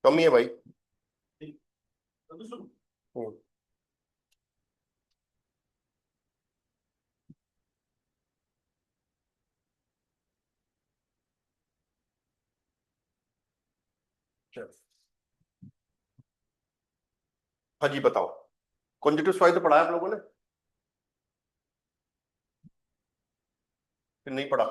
कम ही है भाई। हाँ जी बताओ। कॉन्जुगेटिव सॉरी तो पढ़ा है आप लोगों ने, फिर नहीं पढ़ा?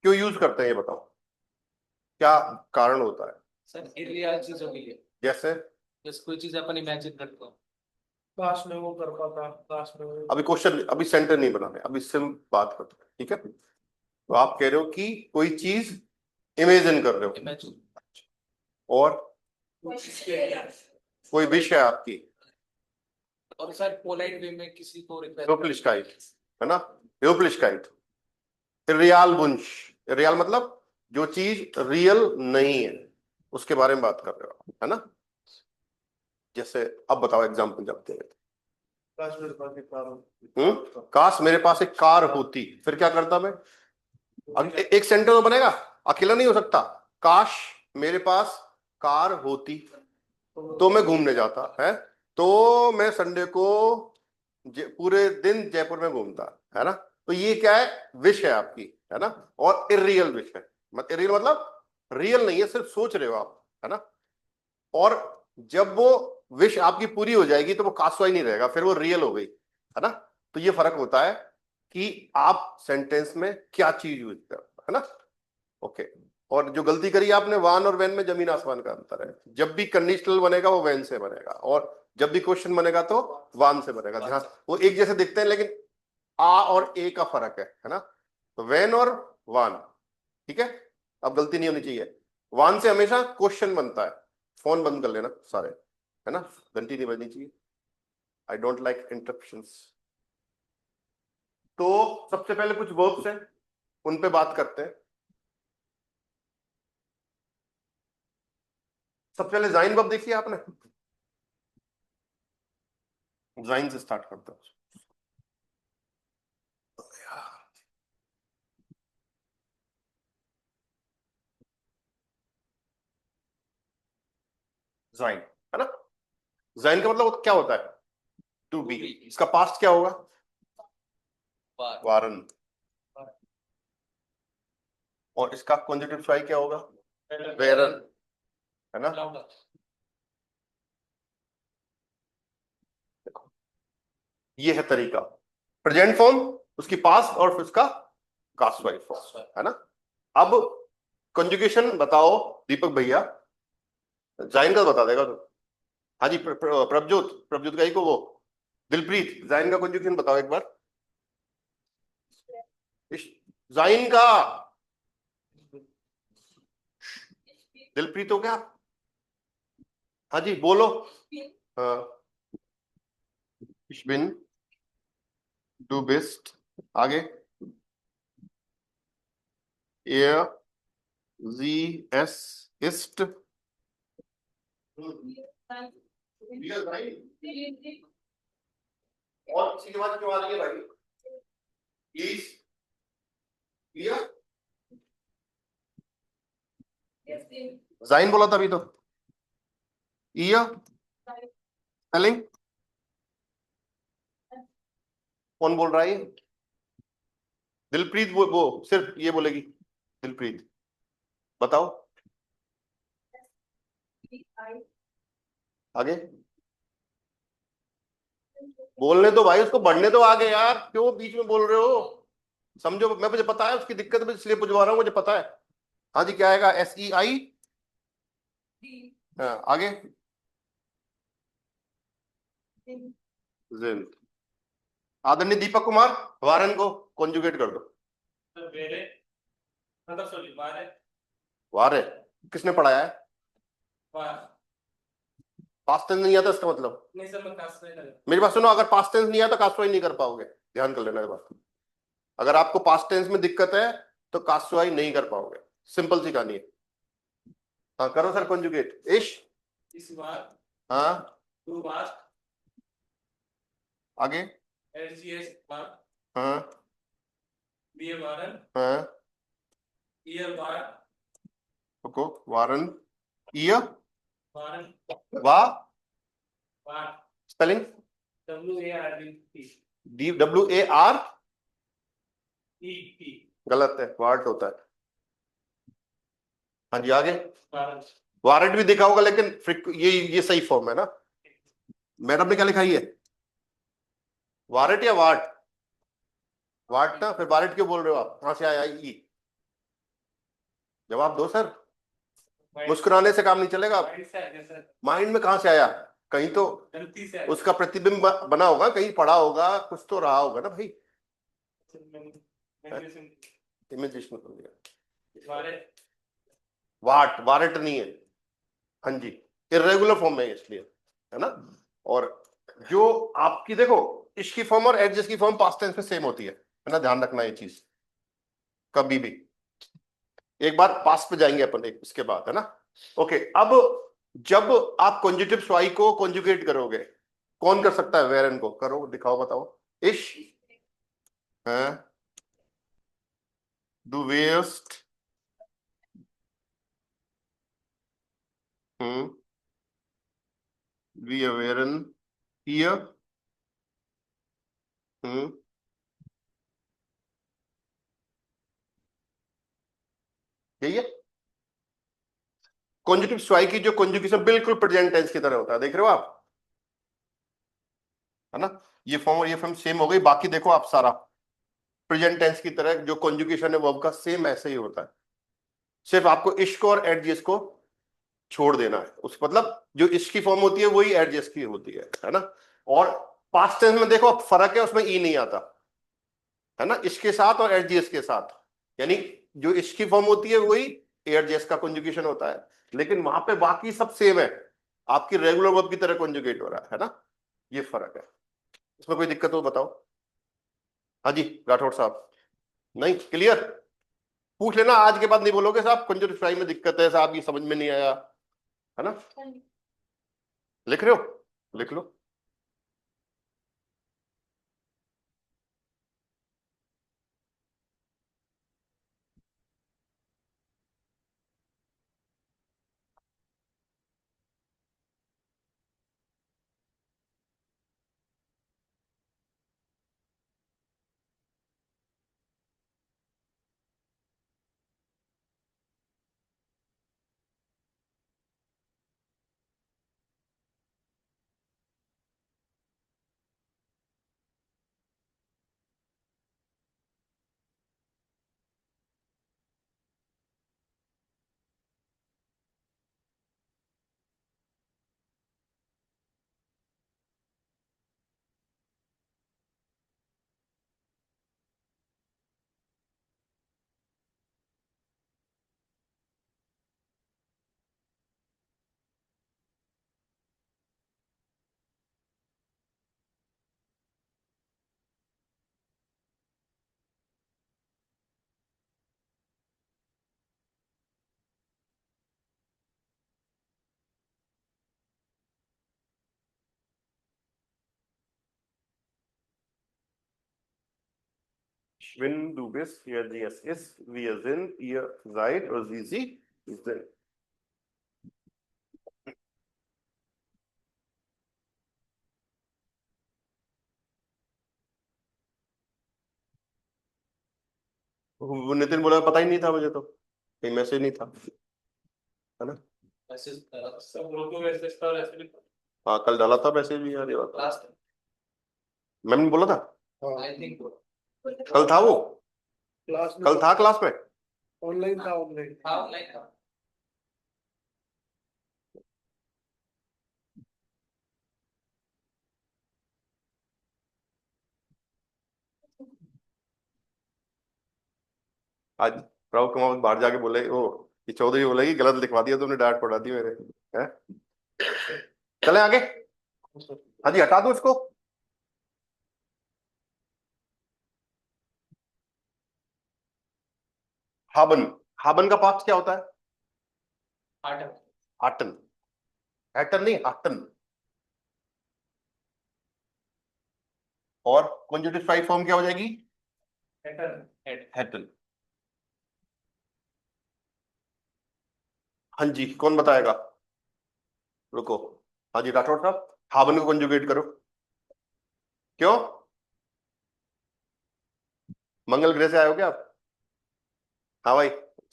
क्यों यूज करते हैं ये बताओ, क्या कारण होता है? सर इरियल चीजों के लिए, जैसे जैसे कोई चीज अपन इमेजिन करते हो, काश मैं वो कर पाता, काश मैं वो। अभी क्वेश्चन, अभी सेंटर नहीं बनाने, अभी सिर्फ बात करते हैं, ठीक है? तो आप कह रहे हो कि कोई चीज इमेजिन कर रहे हो, इमेजिन और कोई विश है आपकी, और सर पोलाइट वे में किसी को रिक्वेस्ट Höflichkeit, है ना? Höflichkeit, रियल बुंश, रियल मतलब जो चीज रियल नहीं है उसके बारे में बात कर रहे हो, है ना? जैसे अब बताओ एग्जाम्पल जब दे। काश मेरे पास एक कार हो। काश मेरे पास एक कार होती, फिर क्या करता मैं? अब एक सेंटेंस तो बनेगा, अकेला नहीं हो सकता। काश मेरे पास कार होती तो मैं घूमने जाता है, तो मैं संडे को पूरे दिन जयपुर में घूमता, है ना? तो ये क्या है? विश है आपकी, है ना? और इरियल विश है, मतलब इरियल मतलब रियल नहीं है, सिर्फ सोच रहे हो आप, है ना? और जब वो विश आपकी पूरी हो जाएगी तो वो कासवाई नहीं रहेगा, फिर वो रियल हो गई, है ना? तो ये फर्क होता है कि आप सेंटेंस में क्या चीज यूज कर, है ना? ओके। और जो गलती करी आपने, वान और वैन में जमीन आसमान का अंतर है। जब भी कंडीशनल बनेगा वो वैन से बनेगा, और जब भी क्वेश्चन बनेगा तो वान से बनेगा। ध्यान, वो एक जैसे दिखते हैं लेकिन आ और ए का फर्क है ना? तो वैन और वान, ठीक है? अब गलती नहीं होनी चाहिए। वान से हमेशा क्वेश्चन बनता है। फोन बंद कर लेना सारे, है ना? घंटी नहीं बजनी चाहिए। I don't like interruptions. तो सबसे पहले कुछ वर्ब्स हैं, उन पे बात करते हैं। सबसे पहले जाइन वर्ब देखिए आपने, जाइन से स्टार्ट करते हैं। जाइन, है ना? जाइन का मतलब क्या होता है? To be. इसका पास्ट क्या होगा? वारन। और इसका कॉन्जुगेटिव फ्राई क्या होगा? वेरन, है ना? देखो, ये है तरीका। प्रेजेंट फॉर्म, उसकी पास्ट, और फिर उसका कास्टवाइज फॉर्म, है ना? अब कंजुगेशन बताओ दीपक भैया, जाइन का बता देगा तो। हाँ जी, प्रभजोत, प्रभजोत का ही को वो दिलप्रीत, जाइन का कंजुगेशन बताओ एक बार। जाइन का दिलप्रीत हो क्या? हाँ जी बोलो। हाँ, ich bin, du bist, आगे, er, sie, es, ist, और किसी के बाद क्यों आ रही है भाई? Is, clear? जाइन बोला था अभी तो। ईयर, स्पेलिंग कौन बोल रहा है? दिलप्रीत, वो सिर्फ ये बोलेगी। दिलप्रीत बताओ आगे। बोलने दो भाई उसको, बढ़ने दो आगे यार, क्यों बीच में बोल रहे हो? समझो, मैं, मुझे पता है उसकी दिक्कत, मैं इसलिए पूछवा रहा हूँ, मुझे पता है। हाँ जी, क्या आएगा? SEI। हाँ, आगे। जिन। आदरणीय दीपक कुमार, वारन को कॉन्जुगेट कर दो। वेरे, मतलब सॉरी वारे, वारे किसने पढ़ाया है? वार पास्ट टेंस नहीं आता इसका मतलब? नहीं सर, मैं कास्ट नहीं लगा। मेरी बात सुनो, अगर पास्ट टेंस नहीं आता कास्टवाई नहीं कर पाओगे, ध्यान कर लेना ये बात। अगर आपको पास्ट टेंस में दिक्कत है तो कास्टवाई नहीं कर पाओगे, सिंपल सी कहानी है। हाँ करो सर कॉन्जुगेट। इस बार, हाँ, दो बार, आगे। LGS बार, हाँ बी वारन, हाँ ईयर वार, रुको, वारन, ईयर, वारन, वा, वार, स्पेलिंग, WART, DWAR, EP, गलत है, वार्ट होता है। हाँ जी आगे। वारन, वारंट भी देखा होगा, लेकिन ये सही फॉर्म है ना। मैडम ने क्या लिखा है? वारंट या वार्ट? वार्ट ना, फिर वारंट क्यों बोल रहे हो आप? कहां से आया ई? जवाब दो सर, मुस्कुराने से काम नहीं चलेगा। माइंड में कहां से आया? कहीं तो गलती से उसका प्रतिबिंब बना होगा, कहीं पढ़ा होगा, कुछ तो रहा होगा ना भाई। इमेजिनेशन कर लिया। वाट, वारंट नहीं है। हाँ जी, इरेगुलर फॉर्म में है इसलिए, है ना। और जो आपकी देखो, इसकी फॉर्म और एडजस्ट की फॉर्म पास्ट टेंस में सेम होती है ना, ध्यान रखना ये चीज कभी भी। एक बार पास्ट पे जाएंगे अपन एक इसके बाद, है ना। ओके, अब जब आप कॉन्जुगेटिव स्वाई को कॉन्जुगेट करोगे, कौन कर सकता है? वेरन को करो, दिखाओ, बताओ। इश, है, डू वेस्ट, हम्म, वी वेरन, हियर, हम्म, यही है। कॉन्जुगेटिव स्वाई की जो कॉन्जुगेशन बिल्कुल प्रेजेंट टेंस की तरह होता है, देख रहे हो आप, है ना। ये फॉर्म और ये फॉर्म सेम हो गई, बाकी देखो आप सारा प्रेजेंट टेंस की तरह जो कॉन्जुगेशन है वर्ब का सेम ऐसे ही होता है। सिर्फ आपको इश्क और एडजस्ट को छोड़ देना है, उस मतलब जो इश्क की फॉर्म होती है वही एडजस्ट की होती है ना। और पास्ट टेंस में देखो अब फर्क है, उसमें ई नहीं आता, है ना, इसके साथ और एडजस्ट के साथ। यानी जो इश्क की फॉर्म होती है वही एडजस्ट का कॉन्जुगेशन होता है, लेकिन वहां पे बाकी सब सेम है, आपकी रेगुलर वर्ब की तरह कॉन्जुगेट हो रहा है ना। ये फर्क है। इसमें कोई दिक्कत हो बताओ। हाँ जी राठौड़ साहब, नहीं क्लियर? पूछ लेना, आज के बाद नहीं बोलोगे साहब कंजूरिफाई में दिक्कत है साहब, ये समझ में नहीं आया, है ना। लिख रहे हो? लिख लो। Schwinn, du bist, hier sie es ist, wir sind, ihr seid और sie sind। वो नितिन बोला पता ही नहीं था मुझे, तो कहीं मैसेज नहीं था, है ना। मैसेज सब लोगों को मैसेज था, ऐसे भी हाँ कल डाला था मैसेज भी यार, ये बात लास्ट मैम ने बोला था। आई थिंक कल था वो, क्लास में कल था क्लास में। ऑनलाइन था, ऑनलाइन था। आज प्रभु कुमार बाहर जाके बोले ओ, ये चौधरी बोलेगी गलत लिखवा दिया तुमने, डांट पड़ा दी मेरे, है। चले आगे। हाँ जी हटा दो इसको। हाबन, हाबन का पास्ट क्या होता है? आठ हाटन, हैटन नहीं हाटन। और कॉन्जुगेटिव फाइव फॉर्म क्या हो जाएगी? हैटन। हाँ जी, कौन बताएगा? रुको। हाँ जी, राठौर साहब, हावन को कंजुगेट करो। क्यों? मंगल ग्रह से आए हो क्या आप? हाँ भाई,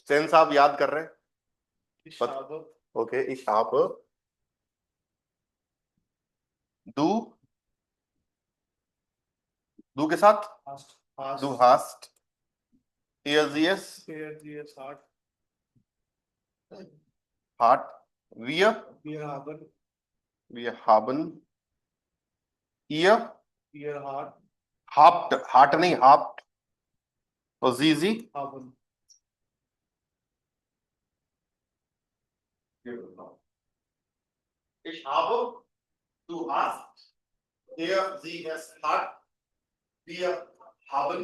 सेन साहब याद कर रहे हैं। ओके, इशाप दू, दू के साथ दू हास्ट, एयरजीएस हार्ट, विय विय हाबन, ईय हाप्ट, हार्ट नहीं हाप्ट, और जीजी Ich habe, du hast, er, sie, es hat, wir haben,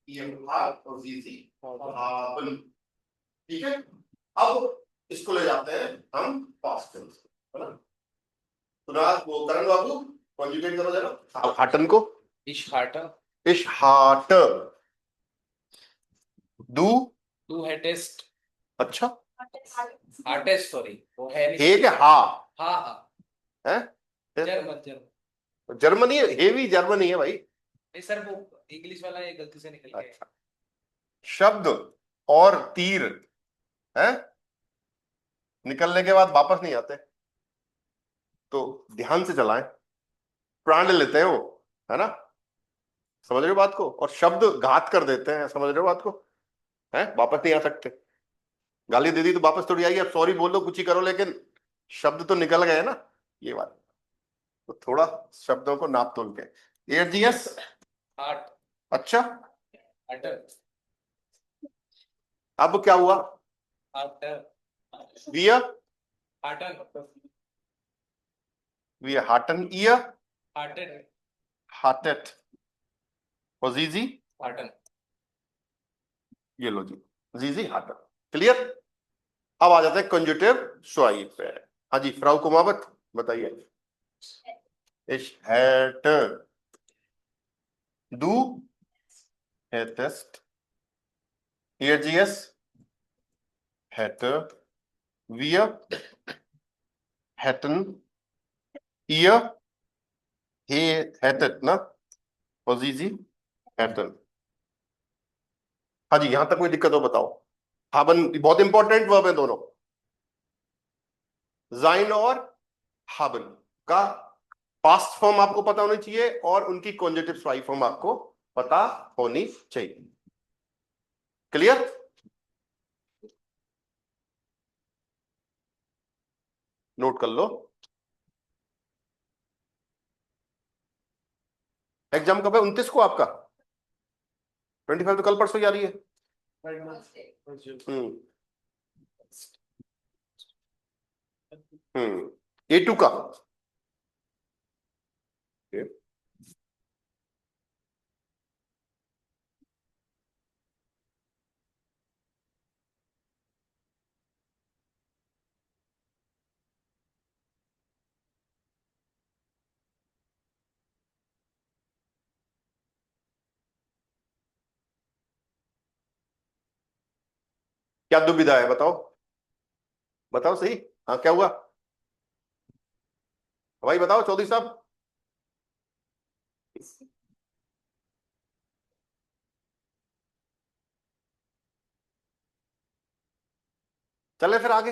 ihr habt और sie haben। ठीक है, अब इसको ले जाते हैं हम पास्ट टेंस, है ना? तो ना वो करण बाबू कॉन्जुगेट करो जरा अब हाटन को। Ich hatte, इश हाट, दू, du hättest, अच्छा, hattest, sorry, वो है नहीं। हे के हा हाँ हाँ, है, जर्मन जर्मन। जर्मनी है, हे भी जर्मनी है भाई। नहीं सर, वो इंग्लिश वाला ये गलती से निकल गया। अच्छा, शब्द और तीर है, निकलने के बाद वापस नहीं आते, तो ध्यान से चलाएं, प्राण लेते हैं वो, है ना? समझ रहे हो बात को? और शब्द घात कर देते हैं, समझ रहे हो बात को? है, वापस नहीं आ सकते। गाली दे दी तो वापस थोड़ी आएगी, अब सॉरी बोल दो कुछ ही करो, लेकिन शब्द तो निकल गए ना, ये बात। तो थोड़ा शब्दों को नाप तोल के। एजीएस हार्ट, अच्छा, हार्टर, अब क्या हुआ? हार्टर, विय हार्टन, विय हार्टन, ईय हार्टेड, हार्टेट, और जीजी हार्टन। ये लो जी, जीजी हार्टन। क्लियर? अब आ जाते हैं कंजुटिव स्वाइप पे। हाँ जी, फ्राउ कुमावत बताइए। Ich hätte, du hättest, ERGS hätte, wir hätten, ihr hättet ना, और जीजी hätten। हाँ जी, यहां तक कोई दिक्कत हो बताओ। हाबन बहुत इंपॉर्टेंट वर्ब है दोनों, जाइन और हाबन का पास्ट फॉर्म आपको पता होनी चाहिए और उनकी कॉन्जुगेटिव स्वाइप फॉर्म आपको पता होनी चाहिए। क्लियर? नोट कर लो। एग्जाम कब है? 29 को आपका? 25 तो कल परसों ही आ रही है। हम्म A2 का। Okay. क्या दुविधा है बताओ, बताओ सही। हाँ, क्या हुआ भाई, बताओ चौधरी साहब। चले फिर आगे,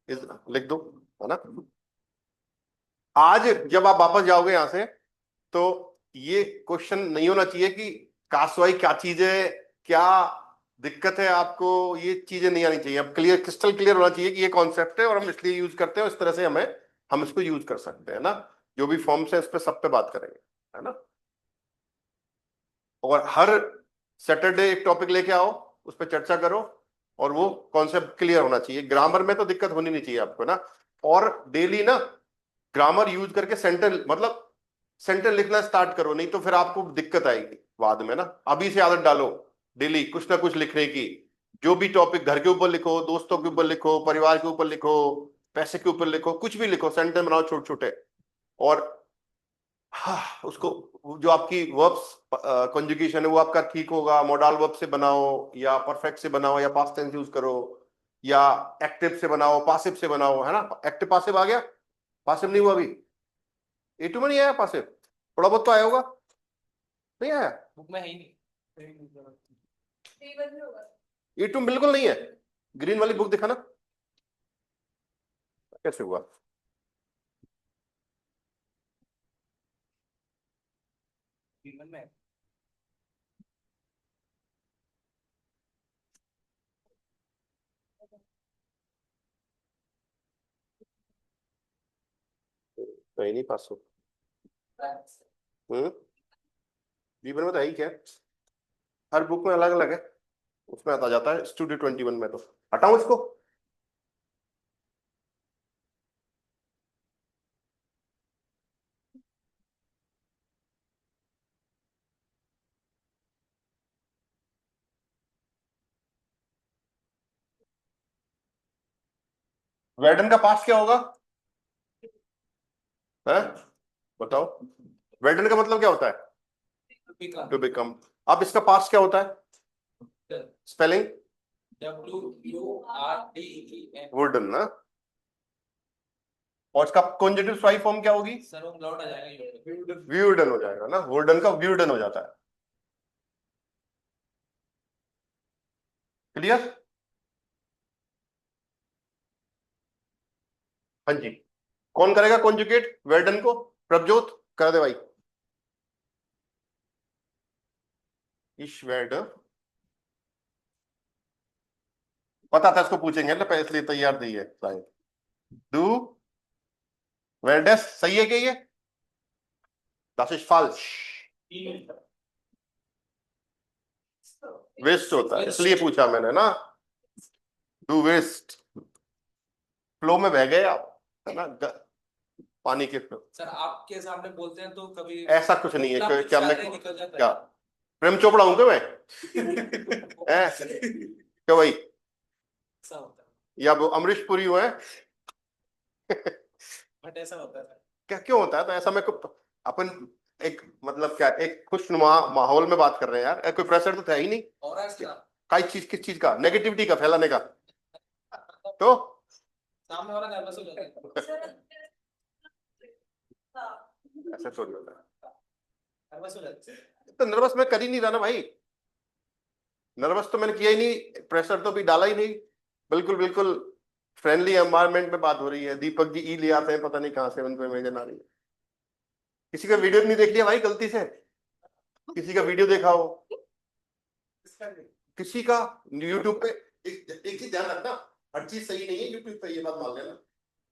लिख दो, है ना? आज जब आप वापस जाओगे यहां से, तो ये क्वेश्चन नहीं होना चाहिए कि कासवाई क्या चीज है, क्या दिक्कत है आपको, ये चीजें नहीं आनी चाहिए। अब क्लियर, क्रिस्टल क्लियर होना चाहिए कि ये कॉन्सेप्ट है और हम इसलिए यूज करते हैं, इस तरह से हम इसको यूज कर सकते हैं ना। जो भी फॉर्म्स है इस पे सब पे बात करेंगे, है ना? और हर सैटरडे एक टॉपिक लेके आओ, उस पर चर्चा करो, और वो कॉन्सेप्ट क्लियर होना चाहिए। ग्रामर में तो दिक्कत होनी नहीं चाहिए आपको ना। और डेली ना ग्रामर यूज करके सेंटेंस, मतलब सेंटेंस लिखना स्टार्ट करो, नहीं तो फिर आपको दिक्कत आएगी बाद में ना। अभी से आदत डालो डेली कुछ ना कुछ लिखने की। जो भी टॉपिक, घर के ऊपर लिखो, दोस्तों के ऊपर लिखो, परिवार के ऊपर लिखो, पैसे के ऊपर लिखो, कुछ भी लिखो, सेंटेंस बनाओ छोटे छोटे। और हाँ, उसको जो आपकी वर्ब्स कंजुगेशन है वो आपका ठीक होगा, मॉडल वर्ब से बनाओ या परफेक्ट से बनाओ या पास्ट टेंस यूज करो या एक्टिव से बनाओ, पासिव से बनाओ, है ना। एक्टिव पासिव आ गया, पासिव नहीं हुआ अभी। A2 में नहीं आया पासिव, थोड़ा बहुत तो आया होगा, नहीं आया। बुक में है ही नहीं। A2 में बिल्कुल नहीं है। ग्रीन वाली बुक दिखाना, कैसे हुआ। जीवन में नहीं नहीं पास हो। हम्म, जीवन में तो है ही क्या, हर बुक में अलग अलग है, उसमें आता जाता है स्टूडियो 21 में। तो हटाऊं इसको। वेडन का पास्ट क्या होगा, है बताओ। वेडन का मतलब क्या होता है, टू बिकम। अब इसका पास्ट क्या होता है, स्पेलिंग WURDEN। वुडन ना। और इसका कॉन्जेक्टिव स्वाई फॉर्म क्या होगी, सर वो लौट आ जाएगा। व्यूडन हो जाएगा ना, वुडन का व्यूडन हो जाता है। क्लियर। हाँ जी, कौन करेगा कॉन्जुगेट वेडन को, प्रभजोत कर दे भाई। ईश्वेड, पता था इसको पूछेंगे ना, पहले इसलिए तैयार दी है। डू वेडस सही है क्या ये, das ist falsch, वेस्ट होता है, इसलिए पूछा मैंने ना। डू वेस्ट, फ्लो में बह गए आप, है ना, पानी के फ्लो। सर आपके सामने बोलते हैं तो कभी ऐसा कुछ नहीं है मतलब क्या मैं, सारे निकल जाता क्या है। प्रेम चोपड़ा हूं क्या मैं, हैं? क्या भाई, ऐसा होता है, या वो अमरीश पुरी हुआ है। बट ऐसा होता है। क्या क्यों होता है, तो ऐसा मेरे को अपन एक मतलब क्या, एक खुशनुमा माहौल में बात कर रहे हैं यार, कोई प्रेशर तो था ही नहीं। और आज क्या कई चीज, किस चीज का, नेगेटिविटी का फैलाने का, तो सामने वाला नर्वस हो जाता है। ऐसा थोड़ी होता है। नर्वस हो जाता है। तो नर्वस मैं कर ही नहीं रहा ना भाई, नर्वस तो मैंने किया ही नहीं, प्रेशर तो भी डाला ही नहीं, बिल्कुल बिल्कुल फ्रेंडली एनवायरनमेंट में बात हो रही है। दीपक जी ई ले आते हैं पता नहीं कहाँ से, उन पे इमेजन आ रही है। किसी का वीडियो नहीं देख लिया भाई गलती से, किसी का वीडियो देखा हो, किसी का यूट्यूब पे। एक चीज ध्यान रखना, हर चीज सही नहीं है यूट्यूब पे, ये बात मान लेना।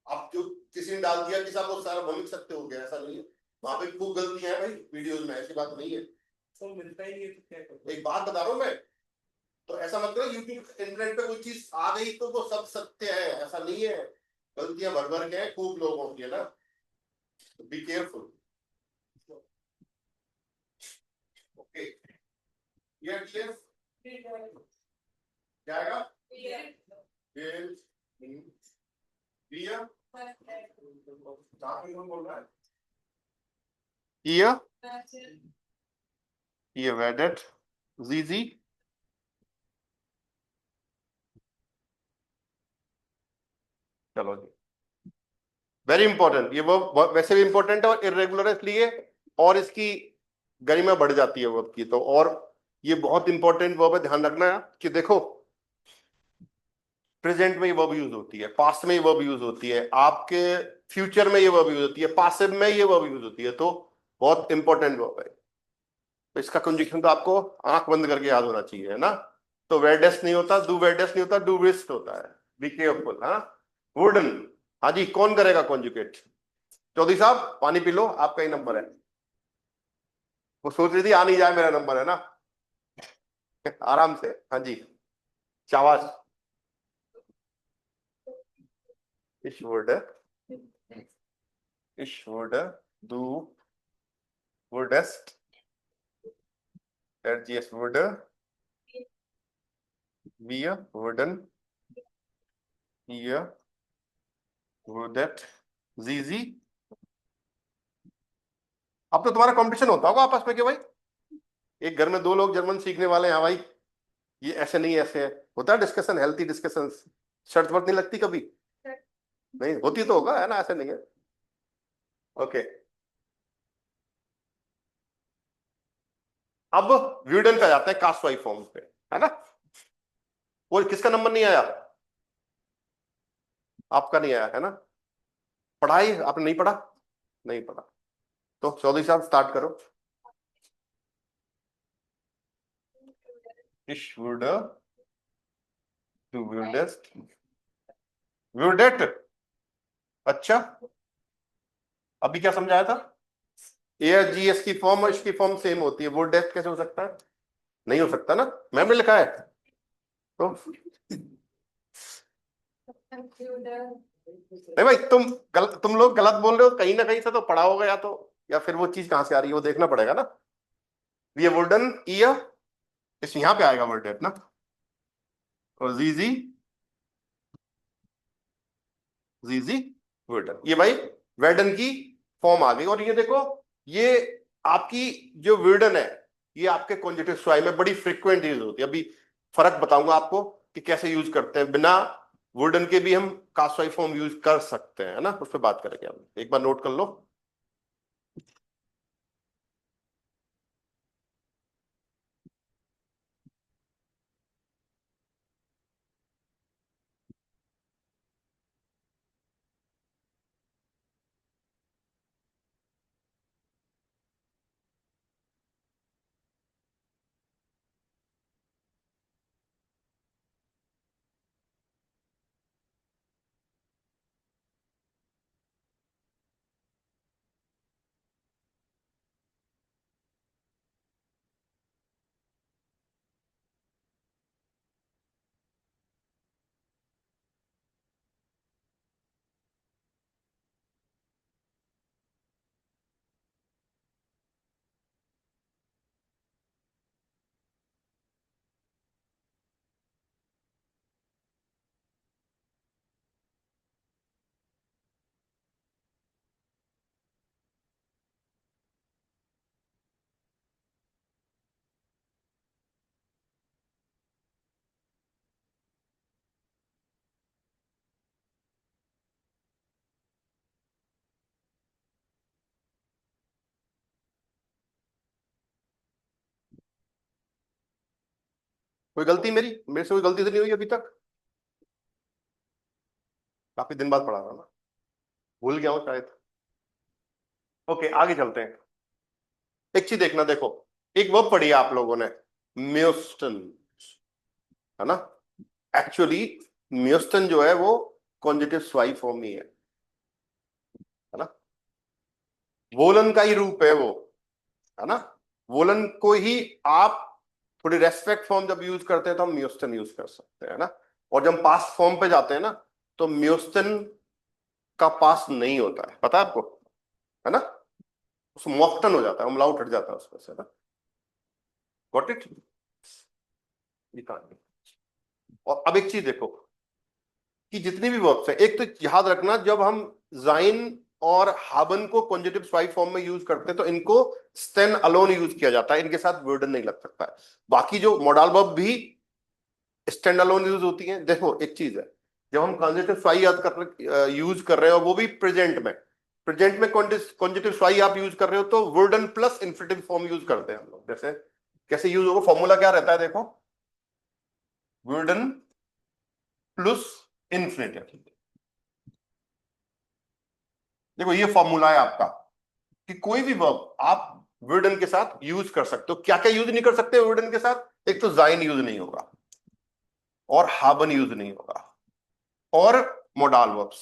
आप जो किसी ने डाल दिया कि साहब वो सारा भ्रमित सकते हो गया, ऐसा नहीं है। वहां पे खूब गलतियां हैं भाई वीडियोस में, ऐसी बात नहीं है। तो मिलता ही नहीं है तो क्या करूं? एक बात बता रहा हूं मैं, तो ऐसा मत करो यूट्यूब इंटरनेट पे कोई चीज आ गई तो वो सब सत्य है, ऐसा नहीं है। गलतियां भर भर के हैं खूब लोगों की, है ना, बी केयरफुल। ओके, ये क्लियर क्या आएगा, बियर, बोल रहा है ये वेडेड, जीजी, चलो जी, वेरी इंपॉर्टेंट। ये वो वैसे भी इंपॉर्टेंट है और इरेगुलर है इसलिए, और इसकी गरिमा बढ़ जाती है वर्ब की तो। और ये बहुत इंपॉर्टेंट वर्ब है, ध्यान रखना है कि देखो प्रेजेंट में ये वर्ब यूज होती है, पास्ट में ये वर्ब यूज होती है, आपके फ्यूचर में ये वर्ब यूज होती है, पासिव में ये वर्ब यूज होती है, तो बहुत इंपॉर्टेंट वर्ब है। तो इसका कंजक्शन तो आपको आंख बंद करके याद होना चाहिए, है ना। तो वेडेस नहीं होता, डू वेडेस नहीं होता, डू वेस्ट होता है। Be careful. हाँ, वुडन। हाँ जी, कौन करेगा कॉन्जुगेट, चौधरी साहब पानी पी लो, आपका ही नंबर है। वो सोच रही थी आ नहीं जाए मेरा नंबर, है ना। आराम से, हाँ जी, शाबाश। Ich würde, ich würde, du würdest, RGS würde, wir würden, ihr würdet, sie, अब तो तुम्हारा कंपटीशन होता होगा आपस में कि भाई एक घर में दो लोग जर्मन सीखने वाले हैं, हाँ भाई ये ऐसे नहीं ऐसे है, होता है डिस्कशन, हेल्थी डिस्कशन, शर्त वर्त नहीं लगती कभी? नहीं होती तो होगा, है ना, ऐसे नहीं है। ओके, अब व्यूडन का जाते हैं कास्टवाई फॉर्म पे, है ना। वो किसका नंबर नहीं आया? आपका नहीं आया है ना। पढ़ाई आपने नहीं पढ़ा? नहीं पढ़ा। तो चौधरी साहब स्टार्ट करो। Ich würde, du würdest, würdet। अच्छा, अभी क्या समझाया था? ए जी एस की फॉर्म और इसकी फॉर्म सेम होती है, वुडेस्ट कैसे हो सकता है? नहीं हो सकता ना, मैम ने लिखा है तो। नहीं भाई, तुम लोग गलत बोल रहे हो, कहीं ना कहीं से तो पढ़ा होगा, या फिर वो चीज कहां से आ रही है वो देखना पड़ेगा ना। ये वुडन ईयर, इस यहाँ पे आएगा वर्डेट ना। और जीजी, जीजी वर्डन, ये भाई वर्डन की फॉर्म आ गई। और ये देखो, ये आपकी जो वर्डन है, ये आपके कॉन्जेक्टिव स्वाई में बड़ी फ्रिक्वेंट यूज होती है। अभी फर्क बताऊंगा आपको कि कैसे यूज करते हैं, बिना वर्डन के भी हम कास्वाई फॉर्म यूज कर सकते हैं, है ना, उस पर बात करेंगे हम, एक बार नोट कर लो। कोई गलती मेरे से कोई गलती तो नहीं हुई अभी तक? काफी दिन बाद पढ़ा रहा ना, भूल गया हूँ शायद। ओके, आगे चलते हैं। एक चीज देखना, देखो, एक वर्ब पढ़ी है आप लोगों ने, म्योस्टन, है ना। एक्चुअली म्योस्टन जो है वो कॉन्जेक्टिव स्वाई फॉर्म ही है ना। वोलन का ही रूप है वो, है ना। वोलन को ही आप थोड़ी रेस्पेक्ट फॉर्म जब यूज करते हैं तो हम म्योस्टन यूज कर सकते हैं ना। और जब पास्ट फॉर्म पे जाते हैं ना, तो म्योस्टन का पास नहीं होता है, पता है आपको, है ना। उस मॉक्टन हो जाता है, umlaut हट जाता है उसमें से ना। Got it? और अब एक चीज देखो कि जितनी भी वर्ब्स है, एक तो याद रखना, जब हम जाइन और हाबन को कॉन्जेक्टिव स्वाई फॉर्म में यूज करते हैं तो इनको स्टेन अलोन यूज किया जाता है, इनके साथ वर्डन नहीं लग सकता है। बाकी जो मॉडल वर्ब भी स्टैंड अलोन यूज होती है। देखो एक चीज है, जब हम कॉन्जेक्टिव स्वाई याद कर यूज कर रहे हैं, और वो भी प्रेजेंट में कॉन्जेक्टिव स्वाई आप यूज कर रहे हो, तो वर्डन प्लस इन्फिनेटिव फॉर्म यूज करते हैं हम लोग। जैसे कैसे यूज होगा, फॉर्मूला क्या रहता है देखो, वर्डन प्लस इन्फिनेटिव। देखो ये फॉर्मूला है आपका कि कोई भी वर्ब आप वर्डन के साथ यूज कर सकते हो। क्या क्या यूज नहीं कर सकते वर्डन के साथ? एक तो जाइन यूज नहीं होगा, और हाबन यूज नहीं होगा, और मोडाल वर्ब्स,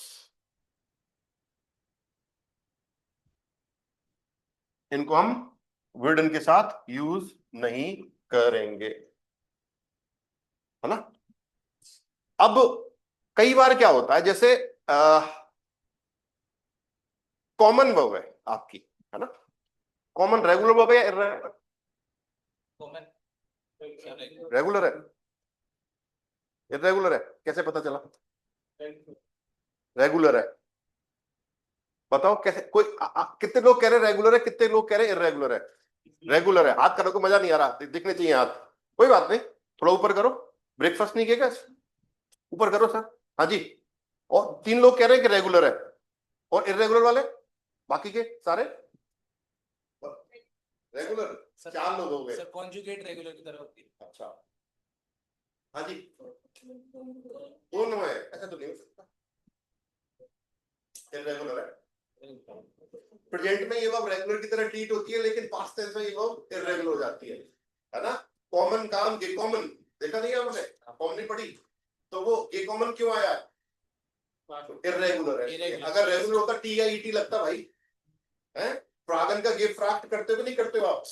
इनको हम वर्डन के साथ यूज नहीं करेंगे, है ना। अब कई बार क्या होता है, जैसे कॉमन वर्ब है आपकी, है ना। कॉमन रेगुलर वर्ब है या रेगुलर है? इरेगुलर है, कैसे पता चला? रेगुलर है। बताओ कैसे? कोई कितने लोग कह रहे रेगुलर है, कितने लोग कह रहे इरेगुलर है? रेगुलर है। हाथ करो को मजा नहीं आ रहा, दिखने चाहिए हाथ। कोई बात नहीं, थोड़ा ऊपर करो। ब्रेकफास्ट नहीं किया क्या? ऊपर करो सर। हाँ जी। और 3 लोग कह रहे हैं कि रेगुलर है, और इरेगुलर वाले बाकी के सारे रेगुलर। 4 लोग हो गए सर। कॉन्जुगेट रेगुलर की तरह होती है। अच्छा। हाँ जी, दोनों है, ऐसा तो नहीं हो सकता। इरेगुलर है। प्रेजेंट में ये वर्ब रेगुलर की तरह ट्रीट होती है, लेकिन पास्ट टेंस में ये वर्ब इरेगुलर हो जाती है ना? कॉमन काम गे कॉमन, देखा नहीं आपने? कॉमन नहीं पढ़ी तो वो गे कॉमन क्यों आया? इरेगुलर है। अगर रेगुलर होता टी या ईटी लगता भाई, है? फ्रागन का गे फ्राक्ट करते हो नहीं करते हो आप?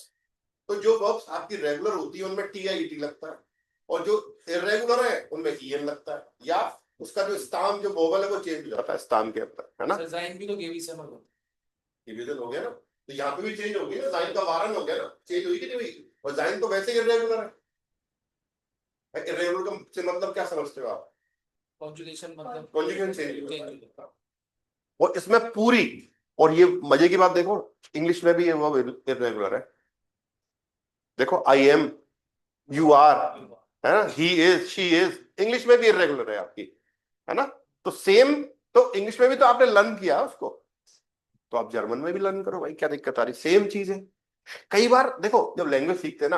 तो जो वर्ब्स आपकी रेगुलर होती है उनमें टी या ईटी लगता है, और जो इरेगुलर है उनमें ईएन लगता है, या उसका जो स्टाम जो वोवल है वो चेंज हो जाता है स्टाम के अंदर, है ना? सर साइन भी तो गेवी से होगा। डिवीजन हो गया ना, तो यहाँ पे भी चेंज हो गई ना, साइन का वारन हो गया ना, चेंज हुई कि नहीं हुई? और साइन तो वैसे ही इरेगुलर है। इरेगुलर का से मतलब क्या समझते हो आप? कॉन्जुगेशन मतलब कॉन्जुगेशन चेंज। और इसमें पूरी, और ये मजे की बात देखो, इंग्लिश में भी ये वर्ब इरेगुलर है। देखो आई एम, यू आर, है ना? He is, she is, English में भी इरेगुलर है आपकी, है ना? तो सेम, तो इंग्लिश में भी तो आपने लर्न किया उसको, तो आप जर्मन में भी लर्न करो भाई, क्या दिक्कत आ रही? सेम चीज है। कई बार देखो जब लैंग्वेज सीखते हैं ना,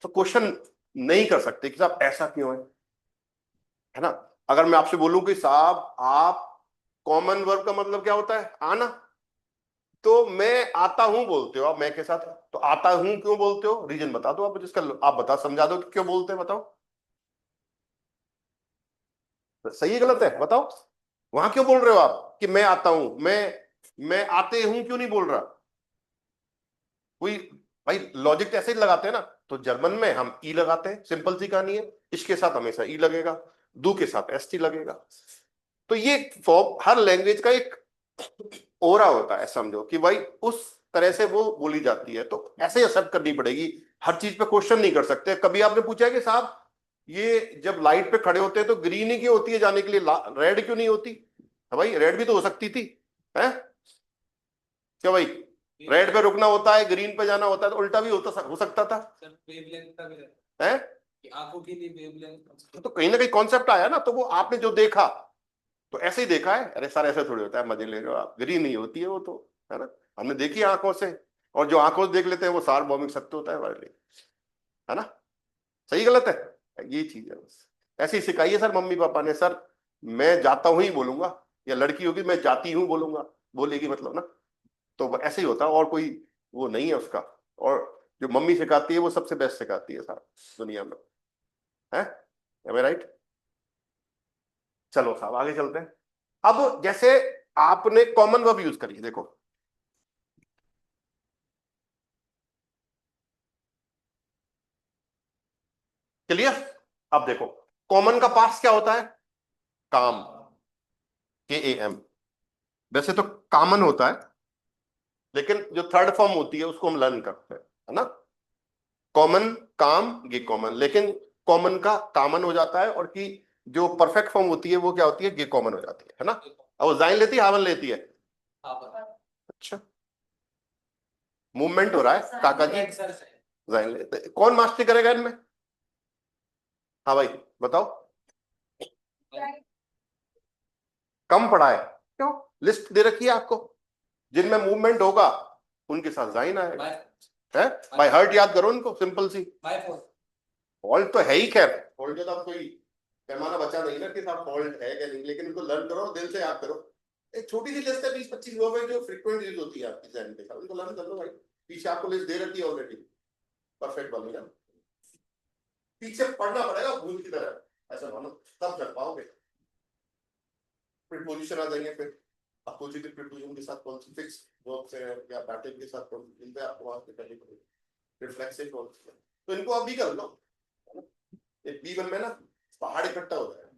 तो क्वेश्चन नहीं कर सकते कि साहब ऐसा क्यों है ना? अगर मैं आपसे बोलूं कि साहब आप, कॉमन वर्ब का मतलब क्या होता है? आना। तो मैं आता हूं बोलते हो आप मैं के साथ, तो आता हूं क्यों बोलते हो? रीजन बता दो आप जिसका, आप बता समझा दो कि क्यों बोलते हैं, बताओ। सही है गलत है बताओ? वहां क्यों बोल रहे हो आप कि मैं आता हूं? मैं आते हूं क्यों नहीं बोल रहा? कोई, भाई लॉजिक ऐसे ही लगाते हैं ना। तो जर्मन में हम ई लगाते हैं, सिंपल सी कहानी है। इसके साथ हमेशा ई लगेगा, दू के साथ एस टी लगेगा। तो ये फॉर्म हर लैंग्वेज का एक ओरा होता है, समझो कि भाई उस तरह से वो बोली जाती है, तो ऐसे एक्सेप्ट करनी पड़ेगी। हर चीज पे क्वेश्चन नहीं कर सकते। कभी आपने पूछा है कि साहब ये जब लाइट पे खड़े होते हैं तो ग्रीन ही क्यों होती है जाने के लिए, रेड क्यों नहीं होती? भाई रेड भी तो हो सकती थी, है क्या भाई? रेड पे रुकना होता है, ग्रीन पे जाना होता है, तो उल्टा भी हो सकता था, सर वेवलेंथ का भी रहता है? है कि आंखों के लिए वेवलेंथ। तो कहीं ना कहीं कॉन्सेप्ट आया ना, तो वो आपने जो देखा तो ऐसे ही देखा है। अरे सर ऐसे थोड़ी होता है, मजे ले रहे हो आप, ग्रीन नहीं होती है वो तो, है ना? हमने देखी आंखों से, और जो आंखों से देख लेते हैं वो सार बॉम्बिंग सत्य होता है हमारे लिए, है ना? सही गलत है, ये चीज है बस। ऐसे ही सिखाई है सर मम्मी पापा ने, सर मैं जाता हूं ही बोलूंगा, या लड़की होगी मैं जाती हूं बोलूंगा, बोलेगी मतलब ना। तो ऐसे ही होता है, और कोई वो नहीं है उसका। और जो मम्मी सिखाती है वो सबसे बेस्ट सिखाती है सर दुनिया में, है? राइट? चलो साहब आगे चलते हैं। अब जैसे आपने कॉमन वर्ब यूज करी, देखो क्लियर? अब देखो कॉमन का पास्ट क्या होता है? काम, के ए एम। वैसे तो कॉमन होता है, लेकिन जो थर्ड फॉर्म होती है उसको हम लर्न करते हैं, है ना? कॉमन, काम, गे कॉमन, लेकिन कॉमन का कॉमन हो जाता है, और की जो परफेक्ट फॉर्म होती है वो क्या होती है? गे कॉमन हो जाती है ना? अब वो जाइन लेती है, हावन लेती है? अच्छा, मूवमेंट हो रहा है काका जी, जाइन लेते कौन मास्टरी करेगा इनमें? हाँ भाई बताओ। कम पढ़ा है? क्यों? लिस्ट दे रखी है आपको, जिनमें मूवमेंट होगा उनके साथ जाइन आएगा, है? बाय हार्ट याद करो उनको, सिंपल सी। फॉल्ट तो है ही, खैर फॉल्ट का तो कोई पैमाना बचा नहीं ना कि साहब फॉल्ट है क्या नहीं, लेकिन उनको लर्न करो, दिल से याद करो। एक छोटी सी लिस्ट है 20-25 वर्ब है जो फ्रीक्वेंट यूज होती है आपकी जहन के साथ, उनको लर्न कर लो भाई। पीछे आपको लिस्ट दे रखी है ऑलरेडी, परफेक्ट बनेगा। पीछे पढ़ना पड़ेगा भूल की तरह, ऐसा मानो तब कर पाओगे। प्रीपोजिशन आ जाएंगे फिर, अपोजिटिव प्रीपोजिशन के साथ कौन सी फिक्स वर्ब्स हैं, या पैटर्न के साथ कौन सी, इन पे आपको वहां पे करनी पड़ेगी। रिफ्लेक्सिव कौन सी है, तो इनको आप भी कर लो। एक B1 में ना पहाड़ इकट्ठा होता है।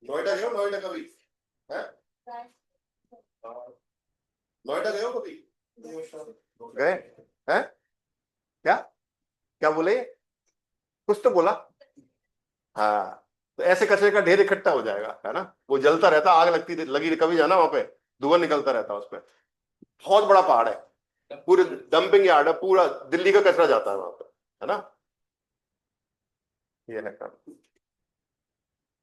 नोएडा गए हो? नोएडा कभी? है? नोएडा गए हो कभी? गए हैं? क्या क्या बोले? कुछ तो बोला। हाँ, तो ऐसे कचरे का ढेर इकट्ठा हो जाएगा, है ना? वो जलता रहता, आग लगती लगी कभी जाना वहां पे, धुआं निकलता रहता है उसमें, बहुत बड़ा पहाड़ है, पूरे डंपिंग यार्ड है, पूरा दिल्ली का कचरा जाता है वहां पर, है ना। ये है काम।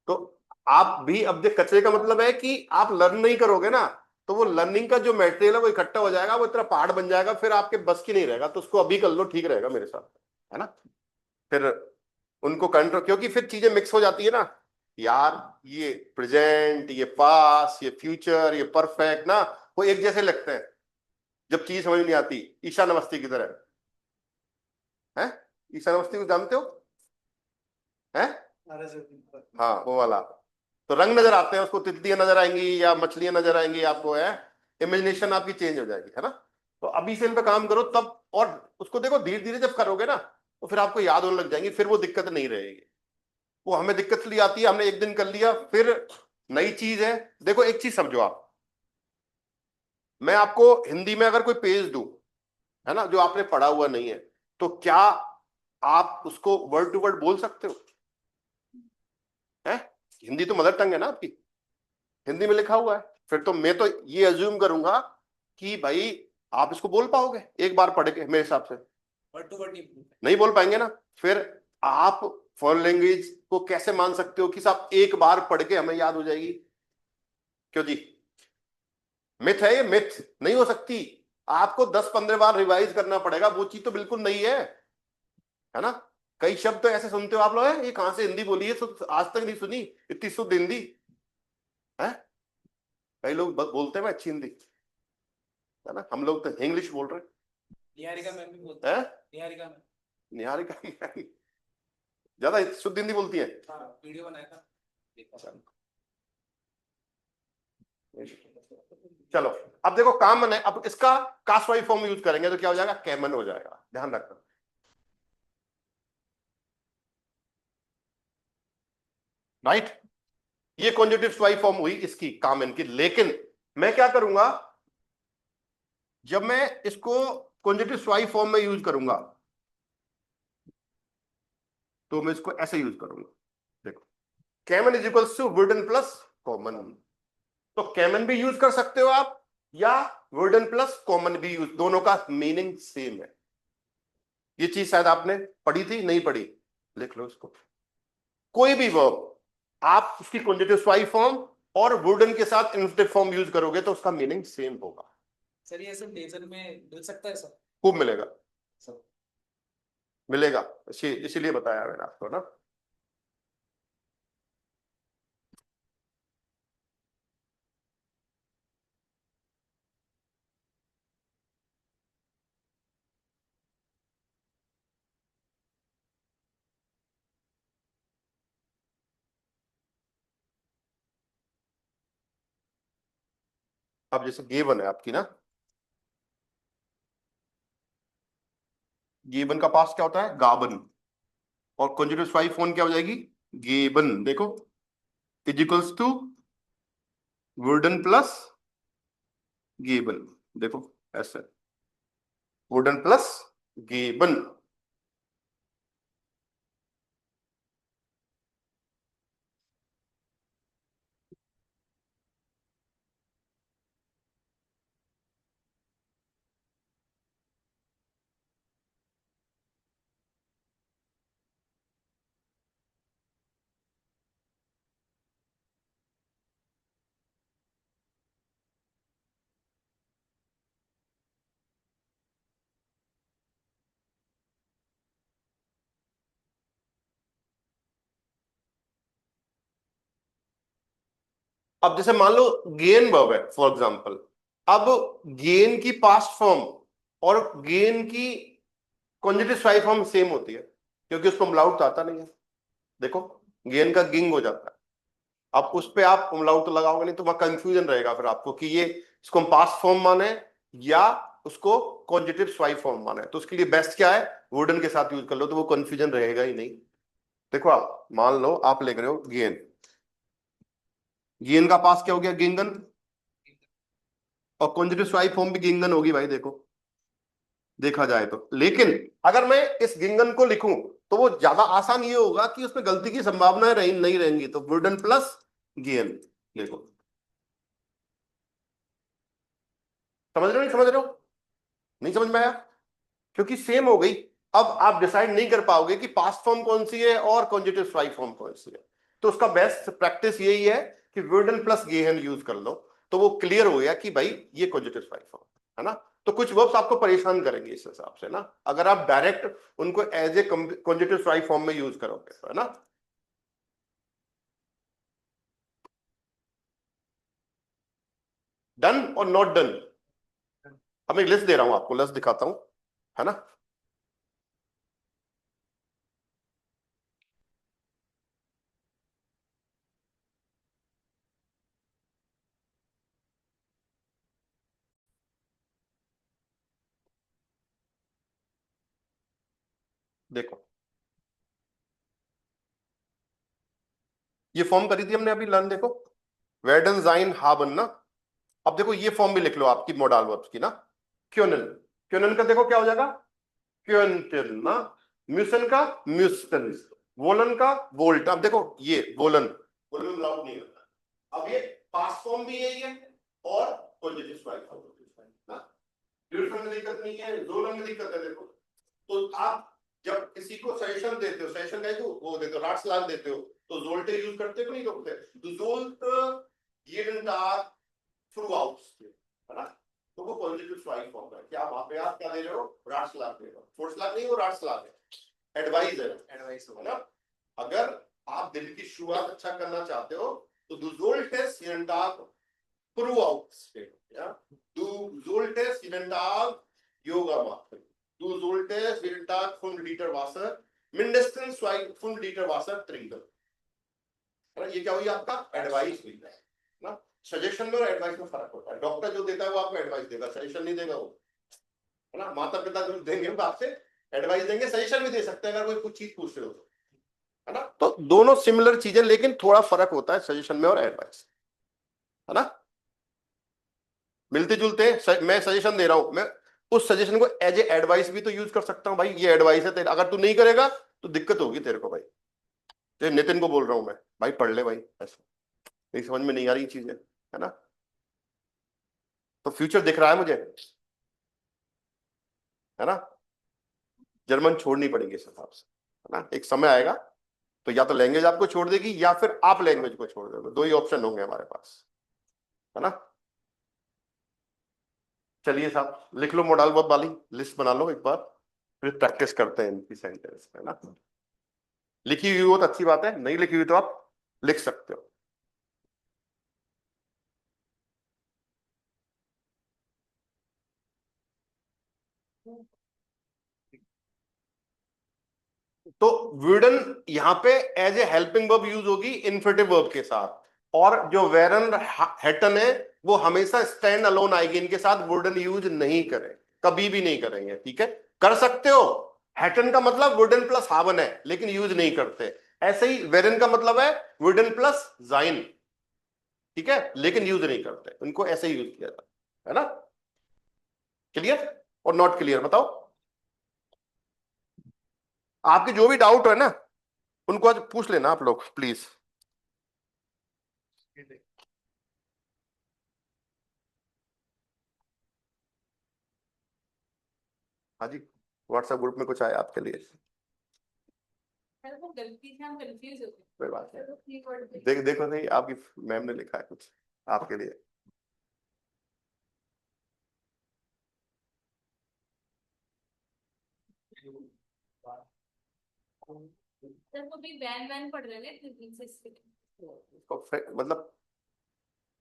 तो आप भी, अब देख कचरे का मतलब है कि आप लर्न नहीं करोगे ना, तो वो लर्निंग का जो मटेरियल है वो इकट्ठा हो जाएगा, वो इतना पहाड़ बन जाएगा, फिर आपके बस की नहीं रहेगा, तो उसको अभी कर लो, ठीक रहेगा मेरे साथ, है ना। फिर उनको कंट्रोल, क्योंकि फिर चीजें मिक्स हो जाती है ना यार, ये प्रेजेंट, ये पास, ये फ्यूचर, ये परफेक्ट ना, वो एक जैसे लगते हैं जब चीज समझ नहीं आती। ईशा नमस्ते की तरह है। ईशा नमस्ते को जानते हो? है, हाँ वो वाला। तो रंग नजर आते हैं उसको, तितलियां नजर आएंगी या मछलियां नजर आएंगी आपको, है, इमेजिनेशन आपकी चेंज हो जाएगी, है ना। तो अभी से इन पे काम करो तब, और उसको देखो धीरे धीरे जब करोगे ना, तो फिर आपको याद होने लग जाएंगी, फिर वो दिक्कत नहीं रहेगी। वो हमें दिक्कत इसलिए आती है, हमने एक दिन कर लिया, फिर नई चीज है। देखो एक चीज समझो आप, मैं आपको हिंदी में अगर कोई पेज दूं, है ना, जो आपने पढ़ा हुआ नहीं है, तो क्या आप उसको वर्ड टू वर्ड बोल सकते हो? है, हिंदी तो मदर टंग है ना आपकी, हिंदी में लिखा हुआ है, फिर तो मैं तो ये अज्यूम करूंगा कि भाई आप इसको बोल पाओगे एक बार पढ़ के, मेरे हिसाब से वर्ड टू वर्ड नहीं बोल पाएंगे ना। फिर आप फॉरेन लैंग्वेज को कैसे मान सकते हो कि साहब एक बार पढ़ के हमें याद हो जाएगी? क्यों जी, मिथ है ये, मिथ नहीं हो सकती। आपको 10-15 बार रिवाइज करना पड़ेगा, वो चीज तो बिल्कुल नहीं है ना। कई शब्द तो ऐसे सुनते हो आप लोग, है ये कहां से हिंदी बोली है, तो आज तक नहीं सुनी इतनी शुद्ध हिंदी है। कई लोग बोलते हैं अच्छी हिंदी, है ना, हम लोग तो इंग्लिश बोल रहे निहारिका मैम भी बोलते हैं। निहारिका मैम, निहारिका ज्यादा शुद्ध हिंदी बोलती है। हाँ वीडियो बनाया था, चलो अब देखो कॉमन है, अब इसका कास्टवाई फॉर्म यूज करेंगे तो क्या हो जाएगा, कैमन हो जाएगा, ध्यान रखना। राइट, ये कॉन्जुगेटिव स्वाई फॉर्म हुई इसकी, कॉमन की। लेकिन मैं क्या करूंगा, जब मैं इसको कॉन्जुगेटिव स्वाई फॉर्म में यूज करूंगा, तो मैं इसको ऐसे यूज करूंगा, देखो, common is equals to wooden plus common. तो कैमन भी यूज कर सकते हो आप, या वुडन प्लस कॉमन भी यूज, दोनों का मीनिंग सेम है। ये चीज शायद आपने पढ़ी थी, नहीं पढ़ी, लिख लो इसको। कोई भी वर्ब आप उसकी कॉन्जुगेटिव स्वाई फॉर्म और वुडन के साथ इंफिनिटिव फॉर्म यूज करोगे तो उसका मीनिंग सेम होगा। सर ये सब लेजर में मिल सकता है सर? खूब मिलेगा, सर मिलेगा, इसीलिए बताया मैंने आपको ना। अब जैसे गिवन है आपकी ना, गिवन का पास्ट क्या होता है, गाबन, और कॉन्जुगेटिव स्वाई फॉर्म क्या हो जाएगी, गेबन। देखो, is equals to wooden plus गेबन, देखो ऐसे, वुडन प्लस गेबन। अब जैसे मान लो गेन वर्ब है फॉर एग्जांपल, अब गेन की पास्ट फॉर्म और गेन की कॉन्जुगेटिव स्वाई फॉर्म सेम होती है, क्योंकि उसको umlaut तो आता नहीं है। देखो, गेन का गिंग हो जाता है, अब उस पे आप umlaut तो लगाओगे नहीं, तो वहां कंफ्यूजन रहेगा फिर आपको कि ये इसको हम पास्ट फॉर्म माने या उसको कॉन्जुगेटिव स्वाई फॉर्म माने। तो उसके लिए बेस्ट क्या है, वुडन के साथ यूज कर लो, तो वो कंफ्यूजन रहेगा ही नहीं। देखो आप मान लो आप लिख रहे हो गेन, गेन का पास क्या हो गया, गिंगन, और कॉन्जुगेटिव स्वाई फॉर्म भी गिंगन होगी भाई, देखो देखा जाए तो। लेकिन अगर मैं इस गिंगन को लिखूं, तो वो ज्यादा आसान ये होगा कि उसमें गलती की संभावनाएं नहीं रहेंगी, तो वुडन प्लस गेन, देखो समझ रहे हो नहीं समझ रहे हो? नहीं समझ में आया? क्योंकि सेम हो गई। अब आप डिसाइड नहीं कर पाओगे कि पास्ट फॉर्म कौन सी है और कॉन्जुगेटिव स्ट्राइक फॉर्म कौन सी है। तो उसका बेस्ट प्रैक्टिस यही है कि वर्डन प्लस गेहन यूज कर लो, तो वो क्लियर हो गया कि भाई ये कॉन्जुगेटिव स्ट्राइक फॉर्म है ना। तो कुछ वर्ब्स आपको परेशान करेंगे इस हिसाब से ना, अगर आप डायरेक्ट उनको as a conjugative strike form में यूज करोगे है ना। डन और नॉट डन। अब मैं लिस्ट दे रहा हूं आपको, लिस्ट दिखाता हूं है ना। देखो ये फॉर्म करी थी हमने अभी लर्न, देखो वेडन जाइन हाबन ना। अब देखो ये फॉर्म भी लिख लो आपकी मोडाल वर्ब्स की ना। क्योनन, क्योनन का देखो क्या हो जाएगा, क्योंटिन ना। म्यूसन का म्यूस्टन, वोलन का वोल्ट। अब देखो ये वोलन, वोलन लाउड नहीं होता। अब ये पास्ट फॉर्म भी यही है और पॉजिटिव स्ट्राइक फॉर्म ना। ड्यूरेशन में दिक्कत नहीं है, जोलन में दिक्कत है। देखो तो आप जब किसी को सजेशन देते हो, सजेशन का वो देते हो, राट्स लाग देते हो, तो जोल्टे यूज करते हो नहीं करते? तो जोल्ट jeden Tag throughout है ना। तो वो पॉजिटिव स्ट्राइक फॉर्म है। क्या वहां पे आप क्या दे रहे हो, राट्स लाग दे रहे हो। फोर्स लाग नहीं, वो राट्स लाग है, एडवाइस है, एडवाइस है ना। अगर आप दिन की शुरुआत अच्छा करना चाहते हो तो du solltest jeden Tag throughout ja, du solltest jeden Tag Yoga machen, du solltest jeden Tag 5 Liter Wasser, mindestens 5 Liter Wasser trinken। ये क्या हुई आपका एडवाइस हुई है ना। सजेशन में और एडवाइस में फर्क होता है। डॉक्टर जो देता है वो आपको एडवाइस देगा, सजेशन नहीं देगा वो, है ना। माता पिता जो देंगे वो आपसे एडवाइस देंगे, सजेशन भी दे सकते हैं अगर कोई कुछ चीज पूछ रहे हो तो, है ना। तो दोनों सिमिलर चीजें, लेकिन थोड़ा फर्क होता है सजेशन में और एडवाइस, है ना। मिलते जुलते मैं सजेशन दे रहा हूं, मैं उस सजेशन को एज ए एडवाइस भी तो यूज कर सकता हूं। भाई ये एडवाइस है तेरा, अगर तू नहीं करेगा तो दिक्कत होगी तेरे को भाई। तो नितिन को बोल रहा हूं मैं, भाई पढ़ ले भाई, ऐसा नहीं समझ में नहीं आ रही चीजें, है ना। तो फ्यूचर दिख रहा है मुझे, है ना। जर्मन छोड़नी पड़ेगी इस हिसाब से, है ना। एक समय आएगा तो या तो लैंग्वेज आपको छोड़ देगी या फिर आप लैंग्वेज को छोड़ दोगे, दो ही ऑप्शन होंगे हमारे पास, है ना। चलिए साहब लिख लो मोडाल वर्ब वाली लिस्ट बना लो एक बार, फिर प्रैक्टिस करते हैं इनकी सेंटेंस, है ना। लिखी हुई हो तो अच्छी बात है, नहीं लिखी हुई तो आप लिख सकते हो। तो वुडन यहां पे as a helping verb use होगी इन्फिनेटिव वर्ब के साथ, और जो वेरन हेटन है वो हमेशा स्टैंड अलोन आएगी, इनके साथ वुडन यूज नहीं करें, कभी भी नहीं करेंगे, ठीक है। कर सकते हो, हेटन का मतलब वुडन प्लस हावन है लेकिन यूज नहीं करते। ऐसे ही वेरन का मतलब है वुडन प्लस जाइन, ठीक है, लेकिन यूज नहीं करते, उनको ऐसे ही यूज किया जाता है ना। क्लियर और नॉट क्लियर बताओ। आपके जो भी डाउट है ना उनको आज पूछ लेना आप लोग प्लीज। हाँ जी, व्हाट्सएप ग्रुप में कुछ आया आपके लिए? गलती से हम कंफ्यूज हो गए। कोई बात नहीं, देखो नहीं आपकी मैम ने लिखा है कुछ आपके लिए। सर वो भी वैन वैन पढ़ रहे हैं मतलब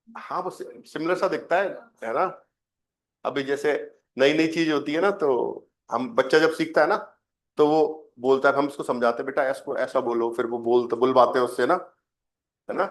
हाँ वो सिमिलर सा दिखता है ना। अभी जैसे नई नई चीज होती है ना, तो हम बच्चा जब सीखता है ना तो वो बोलता है, हम उसको समझाते हैं बेटा ऐसा ऐसा बोलो, फिर वो बुलवाते हैं उससे ना, है ना।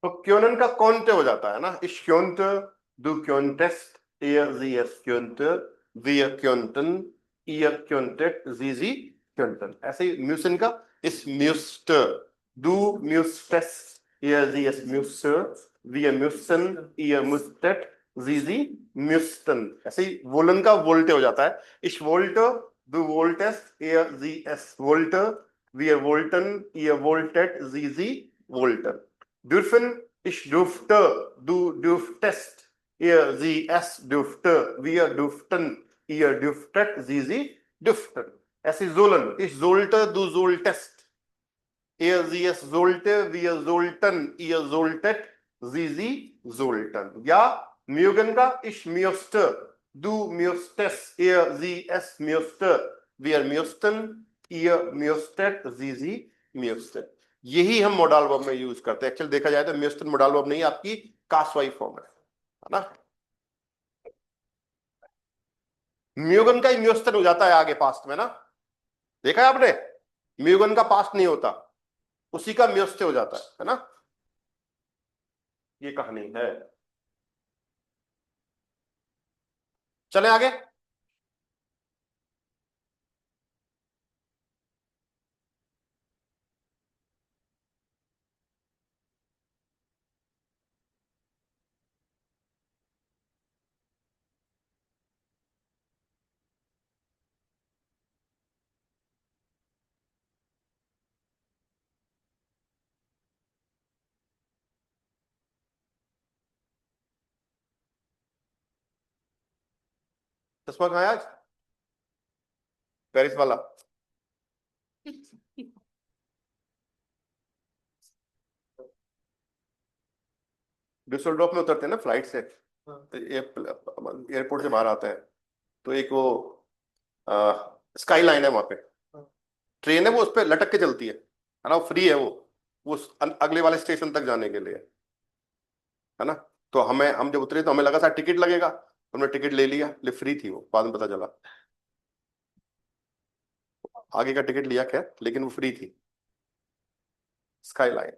तो क्योनन का कौनते हो जाता है ना, ich könnte, du könntest, sie es könnte, wir könnten, ihr könntet, sie könnten। ऐसे ही म्यूसन का इस म्यूस्ट, Du musstest, sie es müsse, wir müssen, ihr müsstet, sie müssten. ऐसे ही वोलन का वोल्टे हो जाता है. Ich wollte, du wolltest, sie es wollte, wir wollten, ihr wolltet, sie wollten. Dürfen, ich durfte, du dürftest, sie es dürfte, wir dürften, ihr dürftet, sie dürften. ऐसे sollen, ich sollte, du solltest. Sie es sollte, wir sollten, ihr solltet, sie sollten. Ja, mögen का ich müsste, du müsstest, sie es müsste, wir müssten, ihr müsstet, sie müssten. यही हम modal verb में use करते हैं. Actually देखा जाए तो म्यूस्टन modal verb नहीं, आपकी कासवाई फॉर्म है ना. म्यूगन का ही म्यूस्टन हो जाता है आगे पास्ट में ना. देखा है आपने, म्यूगन का पास्ट नहीं होता, उसी का म्यूस्ट हो जाता है ना. ये कहानी है. चले आगे. चश्मा कहाँ है आज, पेरिस वाला. डुसलडॉर्फ में उतरते हैं ना फ्लाइट से, तो एयरपोर्ट से बाहर आते हैं, तो एक वो स्काई लाइन है वहां पे, ट्रेन है वो उस पर लटक के चलती है ना, वो फ्री है वो अगले वाले स्टेशन तक जाने के लिए, है ना. तो हम जब उतरे तो हमें लगा था टिकट लगेगा, हमने टिकट ले लिया, ले फ्री थी वो, बाद में पता चला आगे का टिकट लिया क्या, लेकिन वो फ्री थी, स्काई लाइन.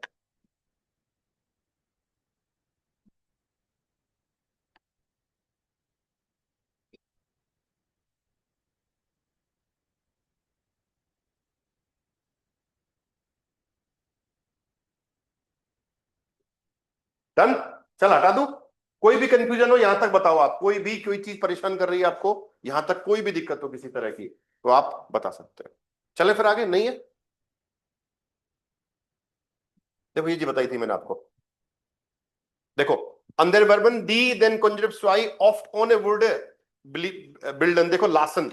डन. चल हटा दूं. कोई भी कंफ्यूजन हो यहां तक बताओ आप, कोई चीज परेशान कर रही है आपको यहां तक, कोई भी दिक्कत हो किसी तरह की तो आप बता सकते हैं. चले फिर आगे. नहीं है, देखो ये जी बताई थी मैंने आपको. देखो, अंदर वर्बन दी देन कंजक्टिव स्वाई ऑफ्ट ऑन ए वर्ड बिल्डन. देखो लासन,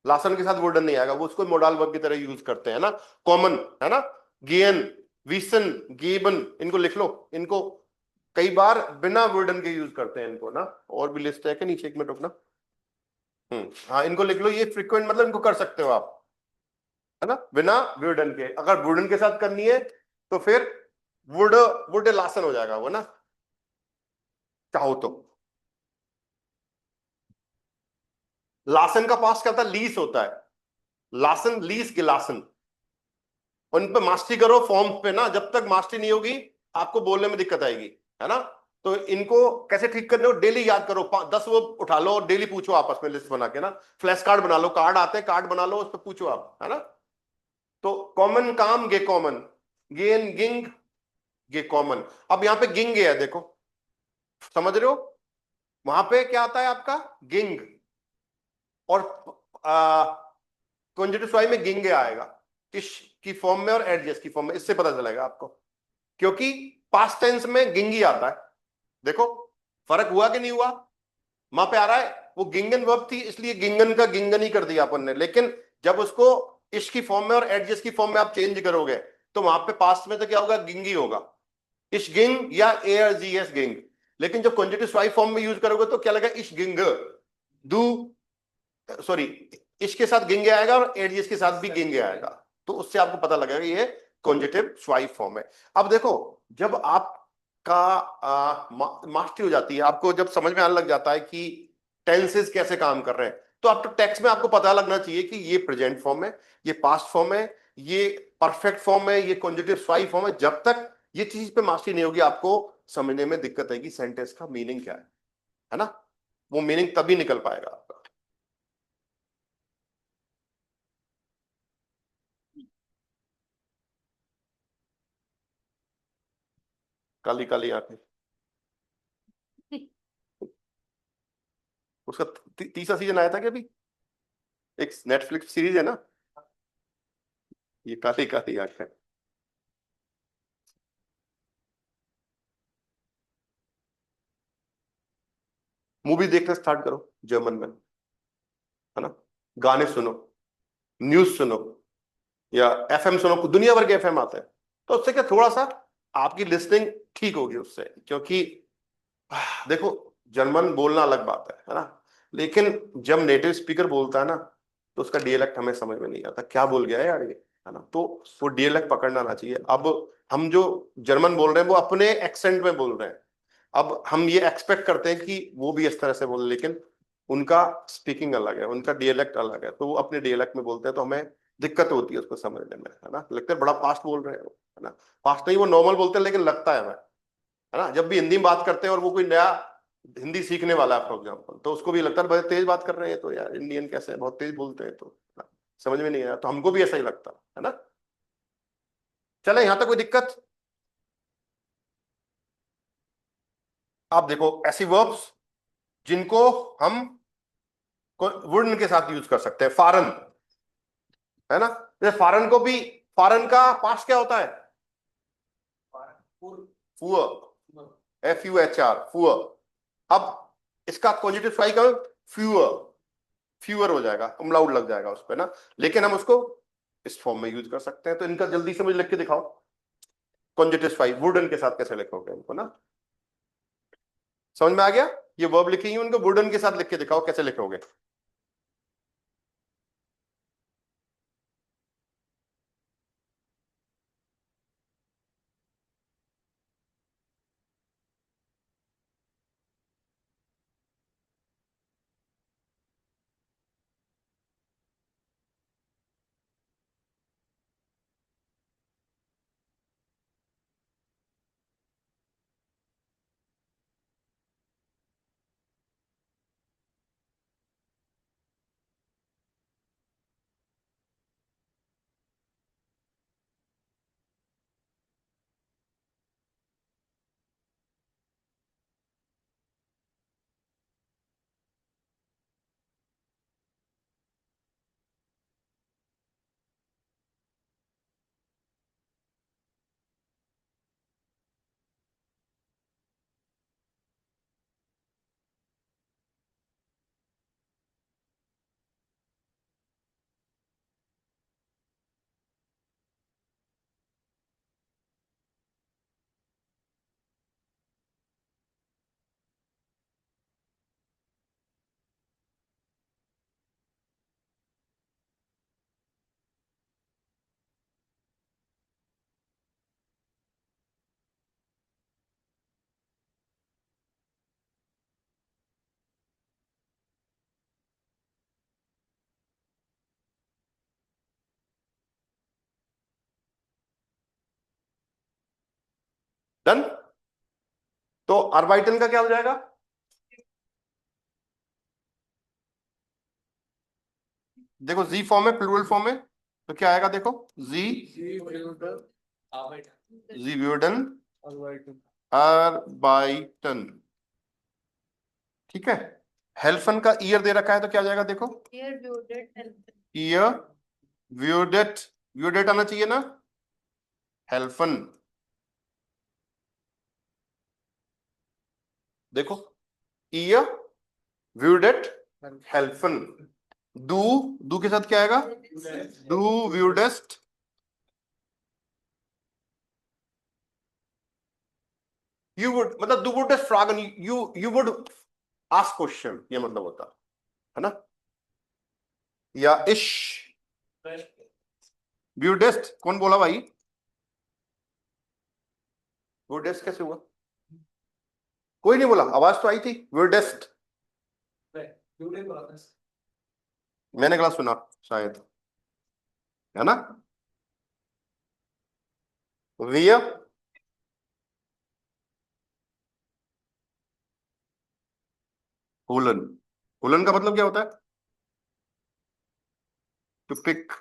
लासन के साथ वर्डन नहीं आएगा, वो उसको मोडाल वर्ब की तरह यूज करते हैं ना. कॉमन है ना, गेन, विसन, गेबन, इनको लिख लो. इनको कई बार बिना वर्डन के यूज करते हैं इनको ना. और भी लिस्ट है कि नीचे, एक मिनट रुकना. हाँ, इनको लिख लो. ये फ्रीक्वेंट मतलब इनको कर सकते हो आप, है ना, बिना वर्डन के. अगर वर्डन के साथ करनी है तो फिर वुड वुड लासन हो जाएगा वो ना, चाहो तो. लासन का पास क्या होता है, लीस होता है. लासन, लीस, गिलासन. उन पे मास्टरी करो फॉर्म्स पे ना, जब तक मास्टरी नहीं होगी आपको बोलने में दिक्कत आएगी, है ना. तो इनको कैसे ठीक करने हो, डेली याद करो. 10 वो उठा लो और डेली पूछो आपस में, लिस्ट बना के ना. फ्लैश कार्ड बना लो, कार्ड आते हैं, कार्ड बना लो, उस पर पूछो आप, है ना. तो कॉमन काम, गे कॉमन, गेन, गिंग, गे कॉमन. अब यहाँ पे गिंग है, देखो, समझ रहे हो. वहां पे क्या आता है आपका, गिंग. और कॉन्जुगेटिव स्वाई में गिंग आएगा, किस की फॉर्म में और एडजेस की फॉर्म में. इससे पता चलेगा आपको, क्योंकि पास्ट टेंस में गिंगी आता है. देखो फर्क हुआ कि नहीं हुआ, वहां पे आ रहा है वो गिंगन वर्ब थी, इसलिए गिंगन का गिंगन ही कर दिया अपन ने. लेकिन जब उसको इश की फॉर्म में और एडजेस की फॉर्म में आप चेंज करोगे तो वहां पे पास्ट में तो क्या होगा, गिंगी होगा, इश गिंग या ARGS गिंग. लेकिन जब कॉन्जुगेटिव स्वाई फॉर्म में यूज करोगे तो क्या लगेगा, इश गिंग, दू, सॉरी, इश के साथ गिंगे आएगा और एडजेस के साथ भी गिंगे आएगा. तो उससे आपको पता लगेगा ये कॉन्जुगेटिव स्वाई फॉर्म है. अब देखो, जब आपका मास्टरी हो जाती है, आपको जब समझ में आने लग जाता है कि टेंसेस कैसे काम कर रहे हैं, तो आप तो टेक्स्ट में आपको पता लगना चाहिए कि ये प्रेजेंट फॉर्म है, ये पास्ट फॉर्म है, ये परफेक्ट फॉर्म है, ये कॉन्जुगेटिव स्वाई फॉर्म है. जब तक ये चीज पे मास्टरी नहीं होगी आपको समझने में दिक्कत आएगी सेंटेंस का मीनिंग क्या है ना. वो मीनिंग तभी निकल पाएगा आपका. काली काली आंखें। उसका तीसरा सीजन आया था क्या अभी? एक नेटफ्लिक्स सीरीज है ना, ये काली काली आंखें। मूवी देखना स्टार्ट करो जर्मन में, है ना, गाने सुनो, न्यूज सुनो, या एफएम सुनो, दुनिया भर के एफएम आते हैं। तो उससे क्या थोड़ा सा आपकी लिसनिंग ठीक होगी उससे, क्योंकि देखो जर्मन बोलना अलग बात है ना, लेकिन जब नेटिव स्पीकर बोलता है ना तो उसका डीएलएक्ट हमें समझ में नहीं आता क्या बोल गया है यार ये, है ना, तो वो डीएलएक्ट पकड़ना आना चाहिए। अब हम जो जर्मन बोल रहे हैं वो अपने एक्सेंट में बोल रहे हैं, अब हम ये एक्सपेक्ट करते हैं कि वो भी इस तरह से बोले, लेकिन उनका स्पीकिंग अलग है, उनका डियलेक्ट अलग है, तो वो अपने डियलेक्ट में बोलते हैं, तो हमें दिक्कत होती है उसको समझने में, है ना, लगता है बड़ा फास्ट बोल रहे हैं वो, है ना, फास्ट नहीं वो नॉर्मल बोलते हैं लेकिन लगता है हमें, है ना, जब भी हिंदी में बात करते हैं और वो कोई नया हिंदी सीखने वाला है फॉर एग्जाम्पल, तो उसको भी लगता है बहुत तेज बात कर रहे हैं, तो यार इंडियन कैसे बहुत तेज बोलते हैं, तो है ना? समझ में नहीं आया, तो हमको भी ऐसा ही लगता है ना। चले यहां तक कोई दिक्कत? आप देखो ऐसी वर्ब्स जिनको हम वुडन के साथ यूज कर सकते हैं, फॉरेन, है ना, जैसे फॉरेन को भी, फॉरेन का पास्ट क्या होता है? फुअर, FUHR, फुअर। अब इसका कॉन्जुगेटिव फाई का फ्यूअर, फ्यूअर हो जाएगा, umlaut लग जाएगा उस पर ना, लेकिन हम उसको इस फॉर्म में यूज कर सकते हैं, तो इनका जल्दी से मुझे लिख के दिखाओ, कॉन्जुगेटिव फाई वुडन के साथ कैसे लिखोगे इनको ना, समझ में आ गया? ये वर्ब लिखी है उनको वुडन के साथ लिख के दिखाओ कैसे लिखोगे। डन। तो अर्बाइटन का क्या हो जाएगा? देखो जी फॉर्म है, प्लूरल फॉर्म है, तो क्या आएगा देखो, जी, जी व्यूडन, अर्बाइटन, ठीक है। हेल्फन का ईयर दे रखा है, तो क्या जाएगा देखो, ईयर व्यूडेट, व्यूडेट आना चाहिए ना, हेल्फन, देखो ईयर व्यूडेट हेल्फन, दू, दू के साथ क्या आएगा, डू व्यूडेस्ट, यू वुड, मतलब डू वुडेस्ट फ्रॉगन, यू वुड आस्क क्वेश्चन, ये मतलब होता है ना, या इश व्यूडेस्ट, कौन बोला भाई, व्यूडेस्ट कैसे हुआ, कोई नहीं बोला, आवाज तो आई थी व्यूडेस्ट, मैंने गलत सुना शायद, है ना, विय, हुलन, हुलन का मतलब क्या होता है, टू पिक,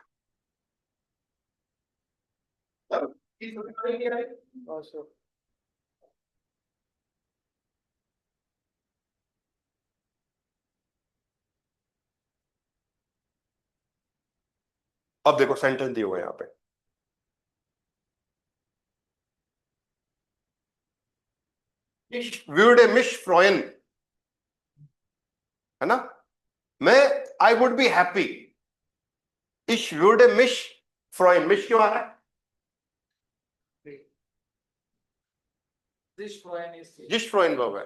अब देखो सेंटेंस दिए हुए हैं यहाँ पे, würde mich freuen, है ना। मैं आई would be happy, ich würde mich freuen, mich क्यों आ रहा है? जिस फ्रोइन वर्ब है,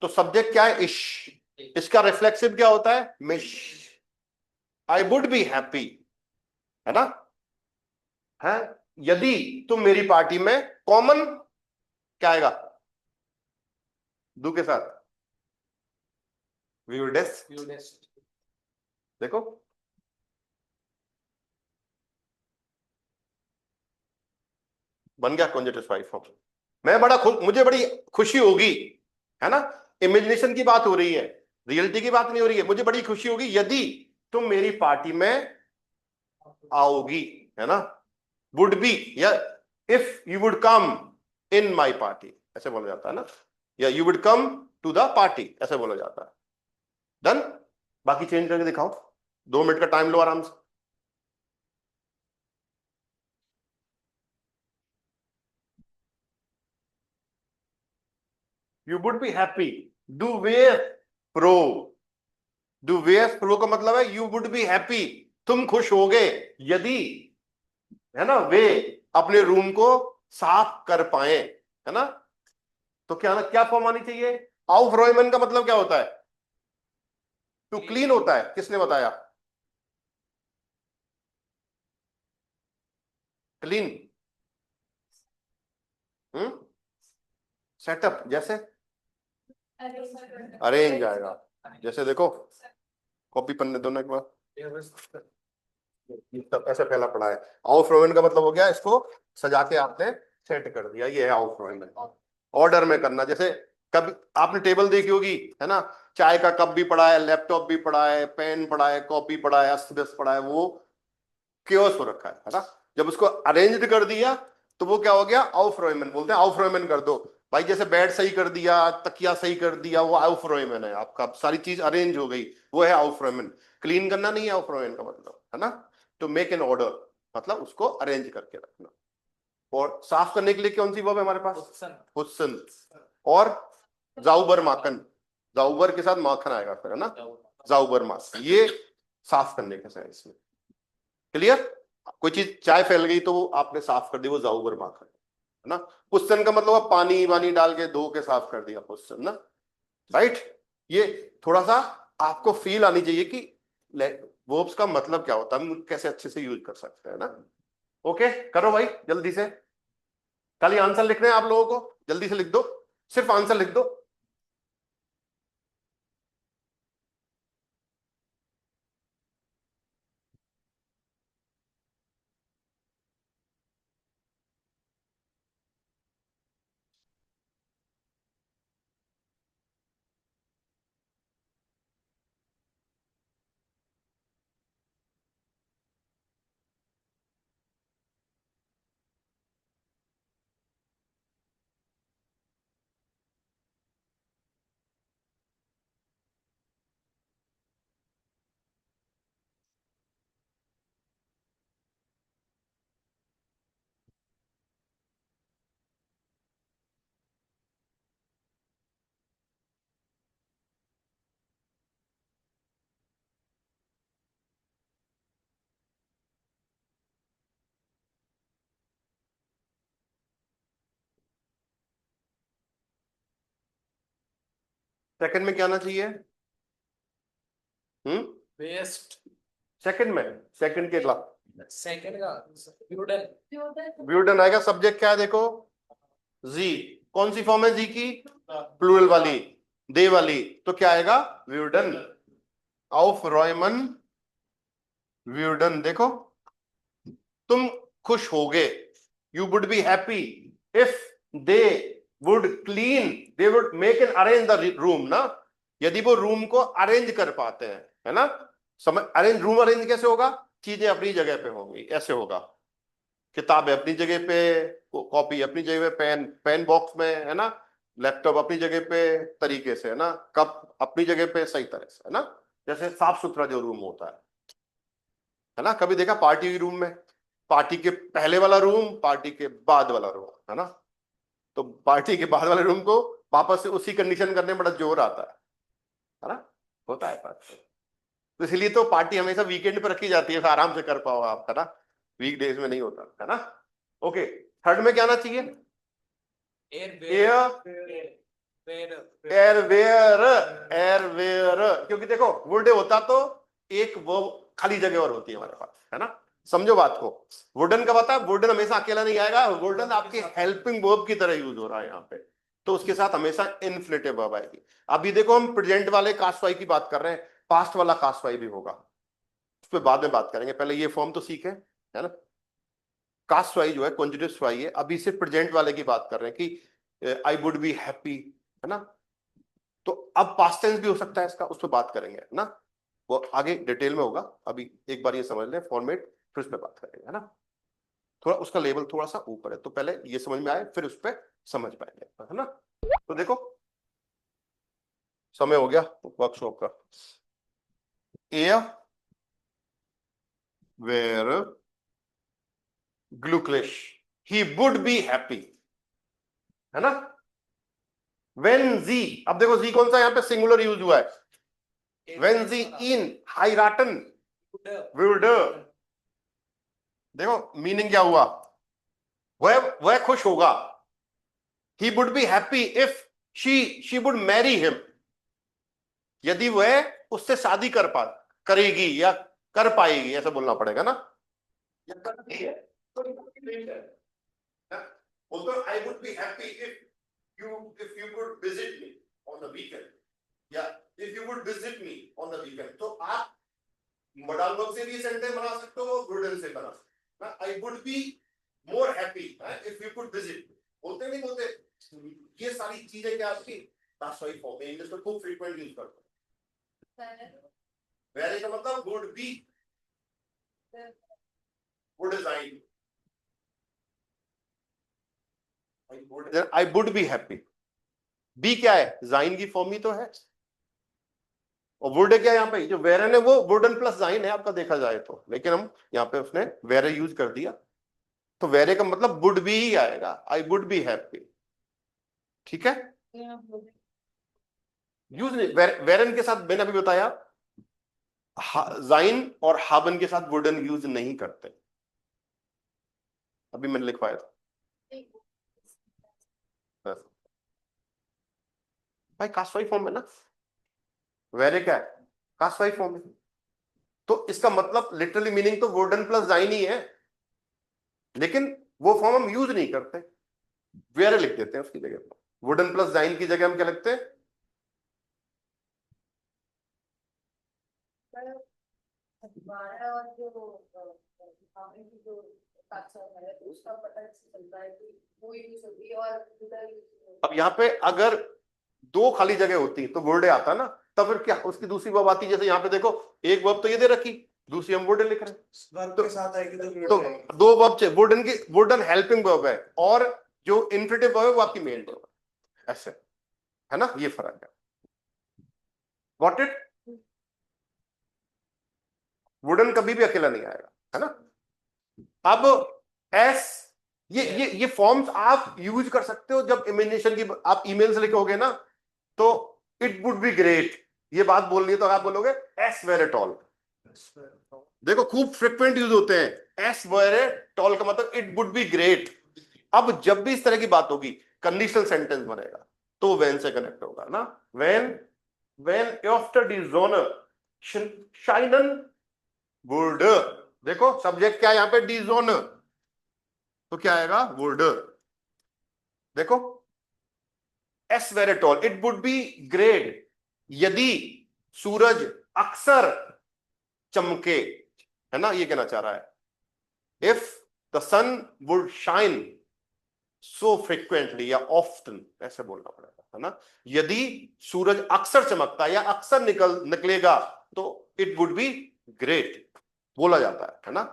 तो सब्जेक्ट क्या है? इश। इसका रिफ्लेक्सिव क्या होता है? मिश। आई वुड बी हैप्पी, है ना, है, यदि तुम मेरी पार्टी में, कॉमन क्या आएगा डू के साथ? व्यूडेस्ट। देखो बन गया कॉन्जेक्टिव फॉर्म। मैं बड़ा खुश, मुझे बड़ी खुशी होगी, है ना, इमेजिनेशन की बात हो रही है, रियलिटी की बात नहीं हो रही है। मुझे बड़ी खुशी होगी यदि तुम मेरी पार्टी में आओगी, है ना, वुड बी, या if you would come in my party, ऐसे बोला जाता है ना, या you would come to the party, ऐसे बोला जाता है। डन। बाकी चेंज करके दिखाओ, 2 मिनट का टाइम लो आराम से। You would be happy, do where pro, do where pro का मतलब है यू वुड बी हैप्पी, तुम खुश होगे यदि, है ना, वे अपने रूम को साफ कर पाए, है ना। तो क्या क्या फॉर्म आनी चाहिए? आउफ रॉयमन का मतलब क्या होता है? टू क्लीन होता है, किसने बताया? क्लीन, हम्म, सेटअप, जैसे अरेंज आएगा, जैसे देखो कॉपी पन्ने दोनों एक बार, ये सब ऐसे फैला पड़ा है। आउफ रॉयमन का मतलब हो गया इसको सजा के आपने सेट कर दिया, ये है आउफ रॉयमन। ऑर्डर में करना, जैसे कभी आपने टेबल देखी होगी, है ना, चाय का कप भी पड़ा है, लैपटॉप भी पड़ा है, पेन पड़ा है, कॉपी पड़ा है, अस्त व्यस्त पड़ा है, वो क्योस हो रखा है ना। जब उसको अरेंज कर दिया तो वो क्या हो गया? आउफ रॉयमन बोलते हैं, आउफ रॉयमन कर दो भाई। जैसे बेड सही कर दिया, तकिया सही कर दिया, वो आउफ रॉयमन है आपका, सारी चीज अरेंज हो गई, वो है आउफ रॉयमन। क्लीन करना नहीं है आउफ रॉयमन का मतलब, है ना। तो मेक एन ऑर्डर मतलब उसको अरेंज करके रखना। और साफ करने के लिए कौन सी वर्ब है हमारे पास? हुस्न। और जाउबर माखन, जाउबर के साथ माखन आएगा फिर, है ना, जाउबर माखन, ये साफ करने का सेंस में। क्लियर? कोई चीज चाय फैल गई तो वो आपने साफ कर दी, वो जाउबर माखन, है ना। हुस्न का मतलब है पानी वानी डाल के धो के साफ कर दिया, हुस्न ना, राइट। ये थोड़ा सा आपको फील आनी चाहिए कि वर्ब्स का मतलब क्या होता है, हम कैसे अच्छे से यूज कर सकते हैं ना। ओके, करो भाई जल्दी से, खाली आंसर लिखने हैं आप लोगों को, जल्दी से लिख दो, सिर्फ आंसर लिख दो। सेकंड में क्या आना चाहिए? वेस्ट। सेकंड में, सेकंड के ला सेकंड का ब्यूडन। ब्यूडन आएगा। सब्जेक्ट क्या है देखो? जी। कौन सी फॉर्म है जी की? प्लूरल वाली, दे वाली, तो क्या आएगा? व्यूडन। आउफ रॉयमन व्यूडन। देखो, तुम खुश होगे, you would be happy if they would clean, they would make an arrange the room ना, यदि वो रूम को अरेंज कर पाते हैं, है ना। समझ, अरेंज, रूम अरेंज कैसे होगा? चीजें अपनी जगह पे होंगी, ऐसे होगा, किताबें अपनी जगह पे, कॉपी अपनी जगह पे, पेन पेन बॉक्स में, है ना, लैपटॉप अपनी जगह पे तरीके से, है ना, कप अपनी जगह पे सही तरह से, है ना, जैसे साफ सुथरा जो रूम होता है। है ना? कभी देखा पार्टी रूम में, पार्टी के पहले वाला रूम, पार्टी के बाद वाला रूम, है ना? तो पार्टी के बाद वाले रूम को वापस से उसी कंडीशन करने में बड़ा जोर आता है ना? होता है बात। तो इसलिए तो पार्टी हमेशा वीकेंड पे रखी जाती है, तो आराम से कर पाओ आप, है ना? वीकडेज में नहीं होता, है ना? ओके, थर्ड में क्या आना चाहिए? एयरवेयर, एयरवेयर। क्योंकि देखो वुड होता तो एक वो खाली जगह और होती है हमारे पास, है ना? समझो बात को। वुडन का पता है, वुडन हमेशा अकेला नहीं आएगा, वुडन आपके हेल्पिंग वर्ब की तरह यूज हो रहा है यहाँ पे, तो उसके साथ हमेशा इन्फ्लेटिव वर्ब आएगी। अभी देखो हम प्रेजेंट वाले कास्ट वाई की बात कर रहे हैं, पास्ट वाला कास्ट वाई भी होगा, उस पर बाद में बात करेंगे, पहले ये फॉर्म तो सीखे, है ना? कास्ट वाई जो है कॉन्जुगेटिव वाई है, अभी सिर्फ प्रेजेंट वाले की बात कर रहे हैं कि आई वुड बी हैप्पी, है ना? तो अब पास्ट टेंस भी हो सकता है इसका, उस पर बात करेंगे, है ना? वो आगे डिटेल में होगा, अभी एक बार ये समझ लें फॉर्मेट, फिर उस पर बात करेंगे, है ना? थोड़ा उसका लेवल थोड़ा सा ऊपर है, तो पहले ये समझ में आए फिर उस पर समझ पाएंगे, है ना? तो देखो समय हो गया वर्कशॉप का। एयर वेयर ग्लूक्लिश, ही वुड बी हैप्पी, है ना? वेन जी, अब देखो जी कौन सा यहाँ पे सिंगुलर यूज हुआ है, वेन जी इन हाइराटन वुड, देखो मीनिंग क्या हुआ, वह खुश होगा, ही would be happy if she would marry him, यदि वह उससे शादी करेगी या कर पाएगी, ऐसा बोलना पड़ेगा ना, या करती है तो बोलते I would be happy if you could visit me on the weekend, या if you would visit me on the weekend. तो आप मॉडल वर्ब से भी सेंटेंस बना सकते हो, वुडन से बना सकते हो, आई would be more happy if you could visit, बोलते नहीं बोलते? ये सारी चीजें क्या आपकी ताशवाई फॉर्म में इंग्लिश में खूब फ्रीक्वेंट यूज करते हैं। वेरी का मतलब would be, would design, I would be happy, be क्या है, जाइन की फॉर्म ही तो है, और वुड क्या यहाँ पे, जो वेरन है वो वुडन प्लस जाइन है आपका देखा जाए तो, लेकिन हम यहाँ पे उसने वेरे यूज कर दिया, तो वेरे का मतलब वुड बी ही आएगा, आई वुड बी हैप्पी, ठीक है? यूज नहीं, वेरन के साथ मैंने अभी बताया जाइन और हाबन के साथ वुडन यूज नहीं करते, अभी मैंने लिखवाया था भाई, कास्टवाई फॉर्म है ना, वेरे क्या है, कास्टवाई फॉर्म है, तो इसका मतलब लिटरली मीनिंग तो वुडन प्लस जाइन ही है, लेकिन वो फॉर्म हम यूज नहीं करते, वेरे लिख देते हैं उसकी जगह पर, वुडन प्लस जाइन की जगह हम क्या लिखते हैं, और जो उसका पता चलता है कि वो यूज होती है और अब यहाँ पे अगर दो खाली जगह होती तो वर्ड आता ना, तब फिर क्या उसकी दूसरी वर्ब आती, जैसे यहाँ पे देखो एक वर्ब तो ये दे रखी, दूसरी हम वर्ड लिख रहे हैं, वर्ब तो के साथ आएगी तो दो वर्ब वुडन की, वुडन हेल्पिंग वर्ब है, और जो इन्फ्लेटिव वर्ब है वो आपकी मेन वर्ब है, ऐसे, है ना? ये फर्क है, गॉट इट? वुडन कभी भी अकेला नहीं आएगा, है ना? अब एस, ये फॉर्म्स आप यूज कर सकते हो जब इमेजिनेशन की आप ईमेल से लिखोगे ना, तो इट वुड बी ग्रेट, ये बात बोलनी है तो आप बोलोगे एस वेरे टॉल, देखो खूब फ्रिक्वेंट यूज होते हैं, एस वेरे टॉल का मतलब इट वुड बी ग्रेट। अब जब भी इस तरह की बात होगी कंडीशनल सेंटेंस बनेगा तो वेन से कनेक्ट होगा ना, वेन आफ्टर डिजोनर शाइनन वुड, देखो सब्जेक्ट क्या है यहाँ पे, डिजोनर, तो क्या आएगा, वुड, देखो S very tall, it would be great यदि सूरज अक्सर चमके, है ना? ये कहना चाह रहा है, if the sun would shine so frequently या ऑफ्टन, ऐसे बोलना पड़ेगा, है ना? यदि सूरज अक्सर चमकता या अक्सर निकलेगा तो इट वुड बी ग्रेट बोला जाता है ना?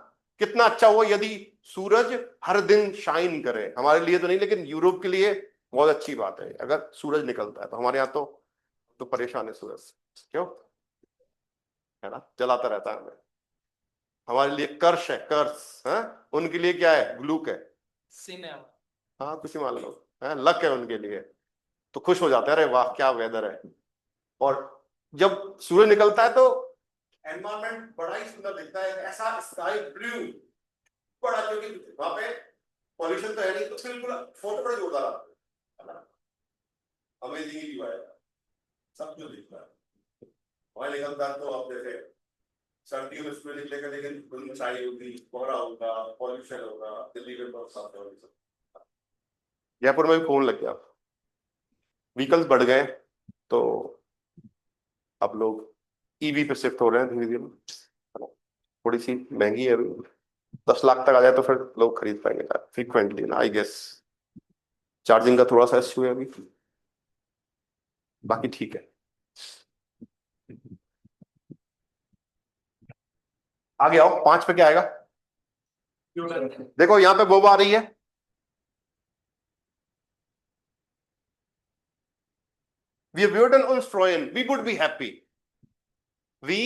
कितना अच्छा हुआ यदि सूरज हर दिन शाइन करे, हमारे लिए तो नहीं लेकिन यूरोप के लिए बहुत अच्छी बात है अगर सूरज निकलता है, तो हमारे यहाँ तो परेशान है सूरज, क्यों, है ना? जलाता रहता है हमें, हमारे लिए कर्ष है, कर्स है, उनके लिए क्या है, ग्लूक है। सिनेमा। हाँ कुछ ही मान लो है, लक है उनके लिए। तो खुश हो जाते हैं, अरे वाह क्या वेदर है। और जब सूरज निकलता है तो एनवायरमेंट बड़ा ही सुंदर दिखता है, ऐसा स्काई ब्लू बड़ा, क्योंकि वहां पे पॉल्यूशन तो है नहीं, तो बिल्कुल फोटो बड़ा जोरदार आता है ना, अमेजिंग व्यू आएगा, सब कुछ दिखता है। वहां निकलता है तो आप देखे सर्दियों में सूरज निकलेगा, लेकिन धुंध छाई होगी, कोहरा होगा, पॉल्यूशन होगा, दिल्ली में बहुत साफ होगी। जयपुर में भी फोन लग गया, व्हीकल्स बढ़ गए, तो अब लोग ईवी पे शिफ्ट हो रहे हैं धीरे धीरे। थोड़ी सी महंगी है अभी, 10 लाख तक आ जाए तो फिर लोग खरीद पाएंगे फ्रीक्वेंटली ना, आई गेस। चार्जिंग का थोड़ा सा इश्यू है अभी, बाकी ठीक है। आगे आओ, 5 पे क्या आएगा, देखो यहाँ पे बोब आ रही है, wir würden uns freuen, we would be happy, we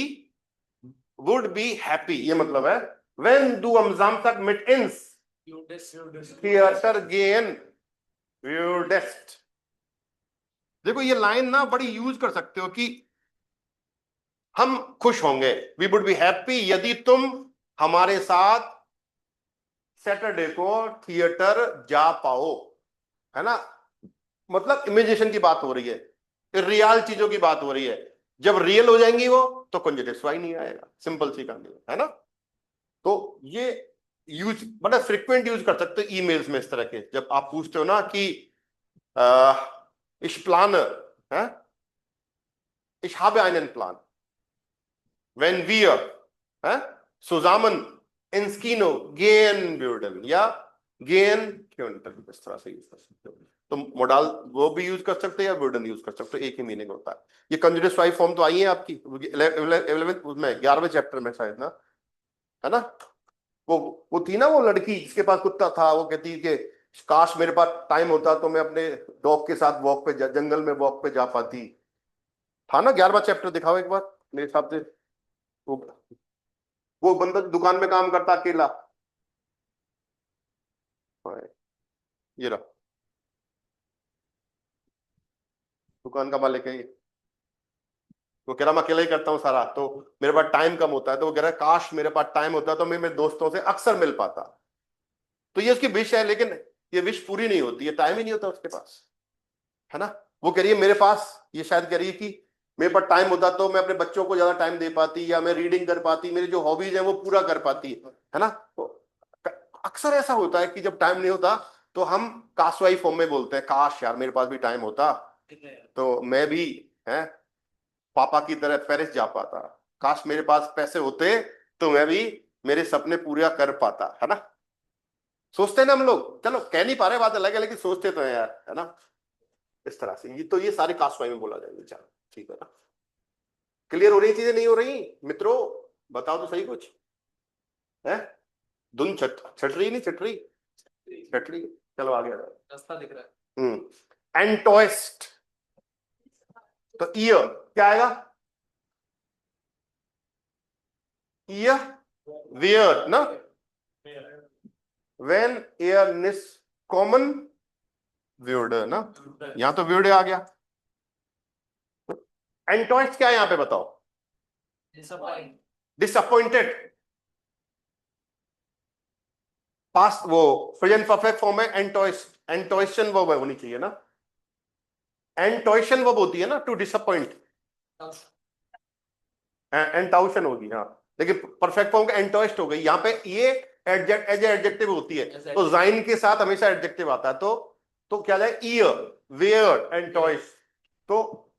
would be happy, ये मतलब है when du am Samstag mit ins Theater gehen würdest। देखो ये लाइन ना बड़ी यूज कर सकते हो कि हम खुश होंगे, वी वुड बी हैप्पी यदि तुम हमारे साथ सैटरडे को थिएटर जा पाओ, है ना। मतलब इमेजिनेशन की बात हो रही है, रियल चीजों की बात हो रही है। जब रियल हो जाएंगी वो तो कंजक्टिव स्वाई नहीं आएगा, सिंपल सी कहानी है ना। तो ये यूज बड़ा फ्रिक्वेंट यूज कर सकते हो ईमेल्स में इस तरह के, जब आप पूछते हो ना कि ich plane, ich habe einen Plan, wenn wir zusammen ins Kino gehen würden या gehen könnten, इस तरह से यूज कर सकते हो। तो मोडाल वो भी यूज कर सकते हैं या वर्डन यूज कर सकते हो, एक ही मीनिंग होता है। ये कंजूगेट स्वाई फॉर्म तो आई है आपकी 11वें में 11वें चैप्टर में शायद ना, है ना। वो थी ना वो लड़की जिसके पास कुत्ता था, वो कहती कि काश मेरे पास टाइम होता तो मैं अपने डॉग के साथ वॉक पे जंगल में वॉक पे जा पाती। था ना 11वां चैप्टर, दिखाओ एक बार मेरे हिसाब से। वो वो बंदा दुकान में काम करता अकेला, ये रहा दुकान का मालिक है ये। वो कह रहा मैं अकेला ही करता हूँ सारा, तो मेरे पास टाइम कम होता है, तो वो कह रहा है काश मेरे पास टाइम होता तो मैं मेरे दोस्तों से अक्सर मिल पाता। तो ये उसकी विश है, लेकिन ये विश पूरी नहीं होती है, टाइम ही नहीं होता उसके पास, है ना। वो कह रही है मेरे पास, ये शायद कह रही है कि मेरे पास टाइम होता तो मैं अपने बच्चों को ज्यादा टाइम दे पाती, या मैं रीडिंग कर पाती, मेरी जो हॉबीज है वो पूरा कर पाती, है ना। तो अक्सर ऐसा होता है कि जब टाइम नहीं होता तो हम काशवाई फॉर्म में बोलते हैं, काश यार मेरे पास भी टाइम होता तो मैं भी है पापा की तरह पेरिस जा पाता, काश मेरे पास पैसे होते तो मैं भी मेरे सपने पूरा कर पाता, है ना। सोचते हैं ना हम लोग, चलो कह नहीं पा रहे बात अलग है, लेकिन सोचते तो है यार, है ना। इस तरह से ये तो ये सारी काशवाई में बोला जाएगा, चलो ठीक है ना। क्लियर हो रही चीजें, नहीं हो रही मित्रों, बताओ तो सही कुछ है। धुन छट रही नहीं छट रही, छट रही। चलो आगे आ जाओ, रास्ता दिख रहा है। एंटोइस्ट, तो ईयर क्या आएगा, ईयर वियर ना, वेन एयरनेस कॉमन व्यूड ना, यहां तो व्यूड आ गया। एंटोइस्ट क्या है यहां पे बताओ, डिसअपॉइंटेड, पास्ट वो प्रेजेंट परफेक्ट फॉर्म है, एंटोइशन वर्ब होनी चाहिए ना, एंटोइशन वर्ब होती है ना टू डिसअपॉइंट, एंटाउशन होगी हाँ, लेकिन परफेक्ट फॉर्म का एंटोइस्ट हो गई यहाँ पे, ये एडजेक्टिव होती है, तो जाइन के साथ हमेशा एडजेक्टिव आता है, तो क्या जाए ईयर वेयर एंटोइस्ट। तो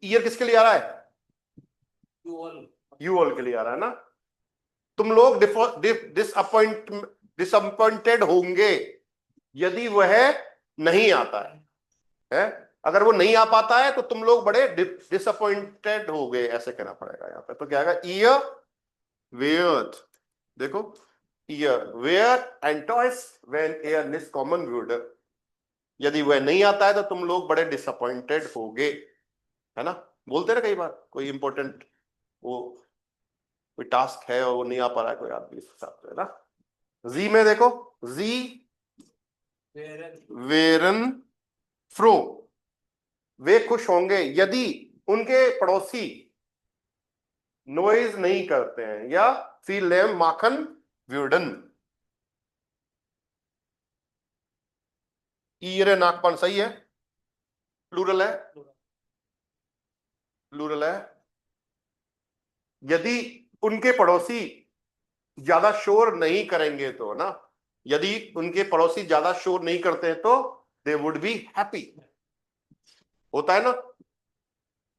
ईयर किसके लिए आ रहा है, यू ऑल के लिए आ रहा है ना। तुम लोग डिसअपॉइंटेड होंगे यदि वह नहीं आता है? अगर वो नहीं आ पाता है तो तुम लोग बड़े डिसअपॉइंटेड हो गए, ऐसे कहना पड़ेगा यहाँ पे। तो क्या आएगा, ईयर वेयर, देखो ईयर वेयर एंटोइस व्हेन एयरनेस कॉमन व्यूड, यदि वह नहीं आता है तो तुम लोग बड़े डिसअपॉइंटेड होगे, है ना। बोलते ना कई बार कोई इंपॉर्टेंट वो कोई टास्क है और वो नहीं आ पा रहा है कोई आदमी इस हिसाब से, है ना। जी में देखो, जी वेरन फ्रो, वे खुश होंगे यदि उनके पड़ोसी नॉइज नहीं करते हैं, या सी लेम माखन व्यूडन। ईरे नागपन सही है, प्लूरल है, प्लूरल है। यदि उनके पड़ोसी ज्यादा शोर नहीं करेंगे तो ना, यदि उनके पड़ोसी ज्यादा शोर नहीं करते हैं तो दे वुड बी हैप्पी। होता है ना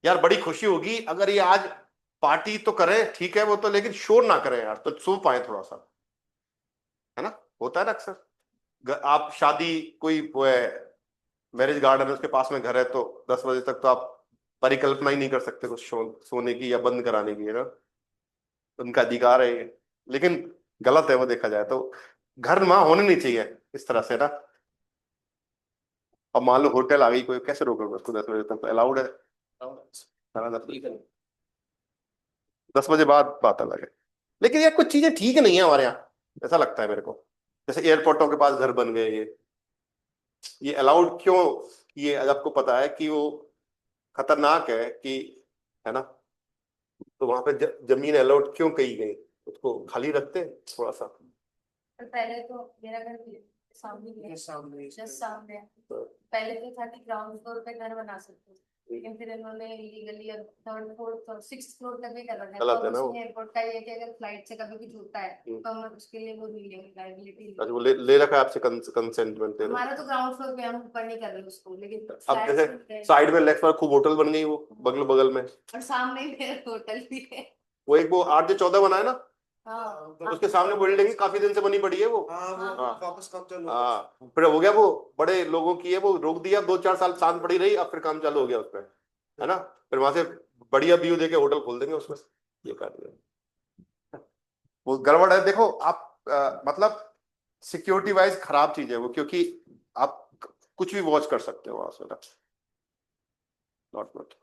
यार, बड़ी खुशी होगी अगर ये आज पार्टी तो करें, ठीक है वो तो, लेकिन शोर ना करें यार, तो सो पाए थोड़ा सा, है ना। होता है ना अक्सर। आप शादी, कोई वो है मैरिज गार्डन है उसके पास में घर है, तो 10 बजे तक तो आप परिकल्पना ही नहीं कर सकते कुछ सोने की या बंद कराने की, है ना। उनका अधिकार है ये, लेकिन गलत है वो देखा जाए तो। घर वहां होने नहीं चाहिए इस तरह से ना। अब मान लो होटल आ गई कोई, कैसे रोकोगे उसको 10 बजे तक, तो अलाउड है सारा 10 बजे बाद बात अलग है। लेकिन यार कुछ चीजें ठीक नहीं है हमारे यहाँ, ऐसा लगता है मेरे को। जैसे एयरपोर्टों के पास घर बन गए, ये अलाउड क्यों? ये आपको पता है कि वो खतरनाक है कि, है ना। तो वहां पे जमीन अलाउड क्यों कही गई? उसको खाली रखते हैं थोड़ा सा। पर पहले तो मेरा घर भी सामने ही है, जस्ट सामने है। पहले तो था कि ग्राउंड फ्लोर पे घर बना सकते थे, लेकिन फिर इन्होंने लीगली अब 3rd 4th और 6th फ्लोर तक भी कर रखा है। गलत तो है ना वो। उसमें एयरपोर्ट का ये है कि अगर फ्लाइट से कभी कुछ होता है तो हम उसके लिए वो नहीं लेंगे, लायबिलिटी। अच्छा, वो ले रखा है आपसे कंसेंटमेंट ले रखा हमारा तो ग्राउंड फ्लोर पे, हम ऊपर नहीं कर रहे उसको, लेकिन है। अब फ्लैट्स जैसे मिलते हैं। साइड में लेफ्ट पर खूब होटल बन गई वो, बगल बगल में। और सामने ही मेरा होटल भी है। वो एक वो 8/14 बना है ना, हाँ, उसके सामने बिल्डिंग काफी दिन से बनी पड़ी है वो। हाँ वापस काम चालू हो हाँ, फिर हो गया वो, बड़े लोगों की है वो, रोक दिया, 2-4 साल शांत पड़ी रही, अब फिर काम चालू हो गया उसमें, है ना। फिर वहां से बढ़िया व्यू देके होटल खोल देंगे उसमें। ये कर दिया, वो गड़बड़ है। देखो आप मतलब सिक्योरिटी वाइज खराब चीज है वो, क्योंकि आप कुछ भी वॉच कर सकते हो वहां से ना। Not good.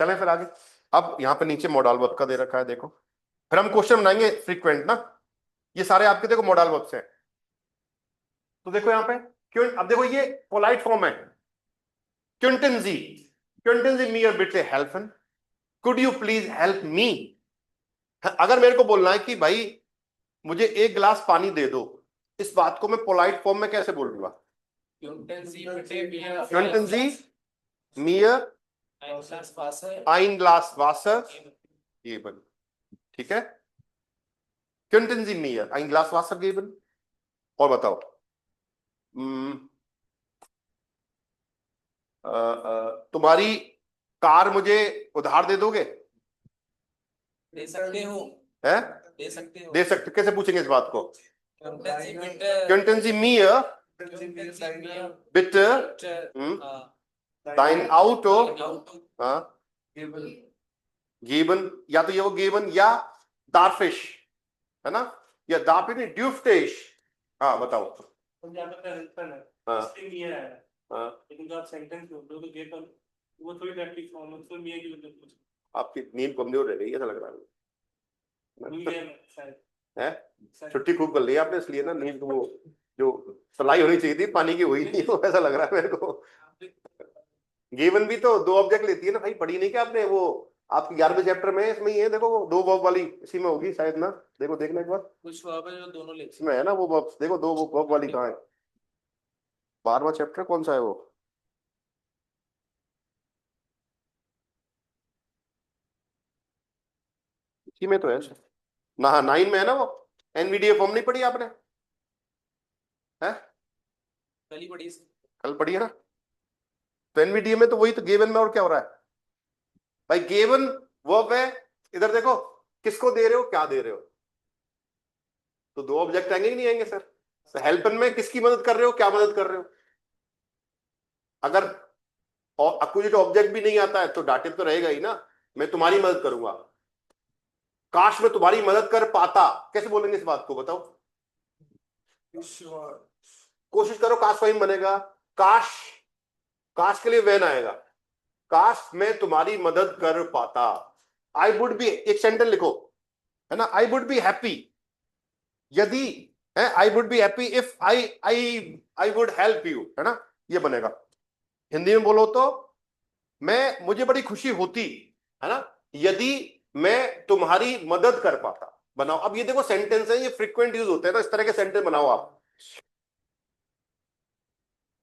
चलें फिर आगे। अब यहाँ पे नीचे मॉडल वर्ब का दे रखा है, देखो। फिर हम क्वेश्चन बनाएंगे फ्रीक्वेंट ना। ये सारे आपके देखो मॉडल वर्ब्स हैं। तो देखो यहाँ पे क्यों, अब देखो ये पोलाइट फॉर्म है। क्विंटन जी, क्विंटन जी मी और बिटे हेल्पन, could you please help me. अगर मेरे को बोलना है कि भाई मुझे 1 गिलास पानी दे दो, इस बात को मैं पोलाइट फॉर्म में कैसे बोलूंगा? क्विंटन जी मियर ein Glas Wasser geben, ठीक है। Könnten Sie mir ein Glas Wasser geben? और बताओ, तुम्हारी कार मुझे उधार दे दोगे? दे सकते हो, है दे सकते हो, दे सकते, कैसे पूछेंगे इस बात को? Bit Könnten Sie mir bitte dein Auto geben, या तो ये वो geben या darf ich, है ना, या darf ich nicht, dürfte ich। हाँ बताओ। हाँ हाँ, लेकिन जो आप सेंटेंस बोल रहे हो तो गेट और वो थोड़ी प्रैक्टिस फॉर्म है, उसमें मियां की जरूरत कुछ आपकी नींद कमजोर रह गई ऐसा लग रहा भूल है। गए शायद। है छुट्टी खूब कर ली आपने, इसलिए ना नींद वो जो सलाई होनी चाहिए थी पानी की हुई नहीं, वो ऐसा लग रहा है मेरे को। गिवन भी तो 2 ऑब्जेक्ट लेती है ना भाई, पढ़ी नहीं क्या आपने वो? आपकी 11वें चैप्टर में इसमें ही है, देखो वो 2 वर्ब वाली इसी में होगी शायद ना। देखो देखना एक बार, कुछ वर्ब है जो दोनों लेते इसमें है ना वो वर्ब, देखो 2 वर्ब वाली कहाँ है? 12वां चैप्टर कौन सा है वो? इसी में तो है ना, 9 में है ना वो। एनवीडीए फॉर्म नहीं पढ़ी आपने? है कल ही पढ़ी इसकी। कल पढ़ी है ना। तो एनवीडीए में तो वही तो, गिवन में और क्या हो रहा है भाई? गिवन वर्ब है, इधर देखो किसको दे रहे हो, क्या दे रहे हो, तो 2 ऑब्जेक्ट आएंगे कि नहीं आएंगे सर? हेल्पन में किसकी मदद कर रहे हो, क्या मदद कर रहे हो? अगर अक्यूजेट ऑब्जेक्ट भी नहीं आता है तो डाटिव तो रहेगा ही ना, मैं तुम्हारी मदद करूंगा। काश मैं तुम्हारी मदद कर पाता, कैसे बोलेंगे इस बात को बताओ? कोशिश करो, काश वही बनेगा। काश, काश के लिए वैन आएगा, काश मैं तुम्हारी मदद कर पाता। आई वुड बी, एक सेंटेंस लिखो, है ना, आई वुड बी हैप्पी, यदि, है, आई would be happy if I would help you, है ना, ये बनेगा। हिंदी में बोलो तो मुझे बड़ी खुशी होती, है ना, यदि मैं तुम्हारी मदद कर पाता। बनाओ। अब ये देखो सेंटेंस है, ये फ्रीक्वेंट यूज होते हैं, तो इस तरह के सेंटेंस बनाओ आप,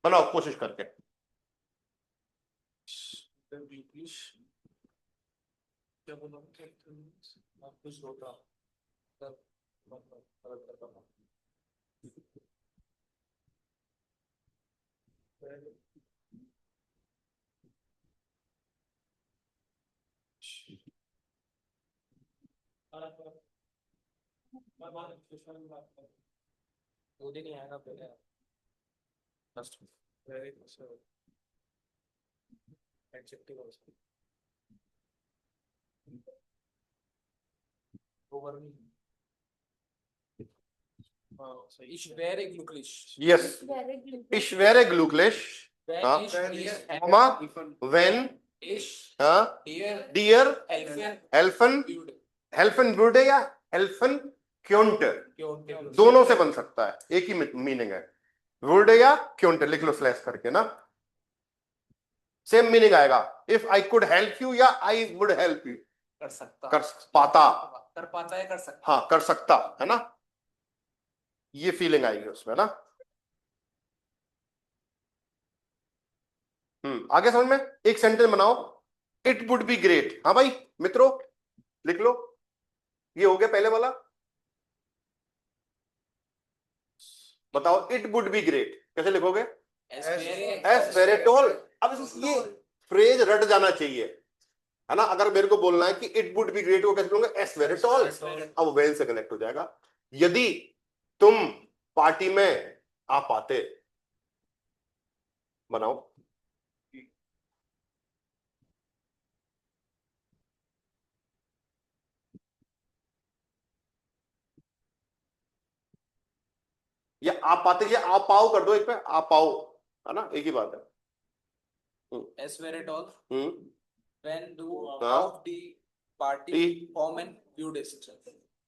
बनाओ कोशिश करके। क्या बोला आप कुछ होता तब मदद करता हूँ। मुझे नहीं आएगा पहले first very adjective also over Ich wäre glücklich. Yes, Very good. ich wäre glücklich, Wenn हाँ, ich dir Komma, wenn, ich हाँ, dir dear helfen helfen, würde. helfen würde या helfen könnte, क्यों दोनों से बन सकता है, एक ही मीनिंग है, würde या könnte लिख लो स्लैश करके ना, सेम मीनिंग आएगा। If I could help you या आई वुड हेल्प यू, कर सकता कर पाता, कर पाता है कर सकता हाँ कर सकता, है ना, ये फीलिंग आएगी उसमें ना। आगे समझ में, एक सेंटेंस बनाओ, इट वुड बी ग्रेट, हाँ भाई मित्रों लिख लो, ये हो गया पहले वाला। बताओ इट वुड बी ग्रेट कैसे लिखोगे, एस वेरी टॉल। अब ये फ्रेज रट जाना चाहिए, है ना, अगर मेरे को बोलना है कि इट वुड बी ग्रेट को कैसे बोलूंगा, एस वेरी टॉल, अब वेल से कनेक्ट हो जाएगा। यदि तुम पार्टी में आ पाते, बनाओ, या आप पाते, या आप पाओ कर दो, एक पे आप पाओ, है ना, एक ही बात है। Es wäre toll, हम्म, wenn du हाँ, auf die Party kommen würdest.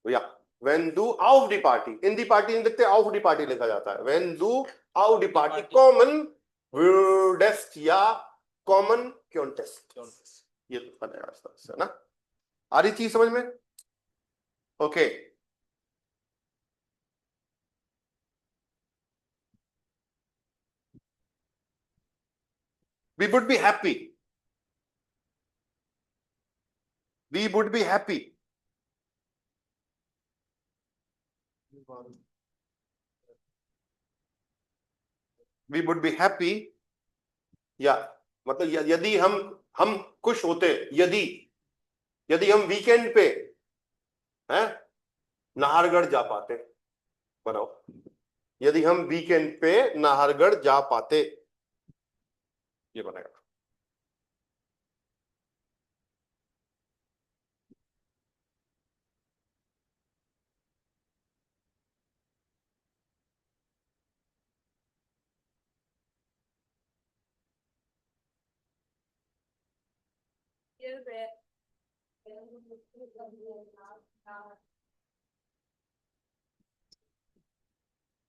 या when du auf die Party, in die Party नहीं लिखते, auf die Party लिखा जाता है, when du auf die Party kommen würdest या common könntest, ये बनेगा इस तरह से ना। आ रही चीज समझ में, okay. We would be happy, we would be happy, we would be happy, या मतलब यदि हम खुश होते, यदि हम वीकेंड पे हैं नाहरगढ़ जा पाते, बनाओ, यदि हम वीकेंड पे नाहरगढ़ जा पाते, ये बनेगा।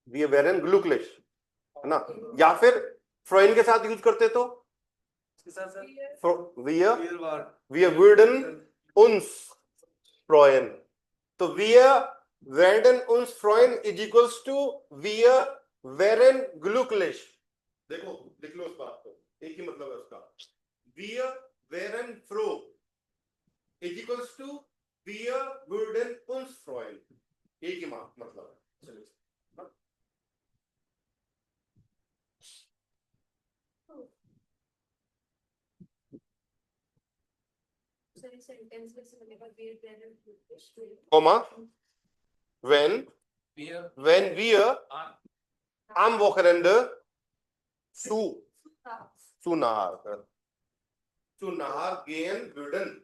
wir wären glücklich, है ना, या फिर फ्रोइन के साथ यूज करते तो wir würden uns freuen, तो wir werden uns freuen is equals to wir wären glücklich। देखो लिख लो उस बात को, एक ही मतलब है उसका, wir wären froh is equals to wir würden uns freuen, एक ही मतलब है। चलिए Komma, wenn wir am Wochenende zu Nahar gehen würden,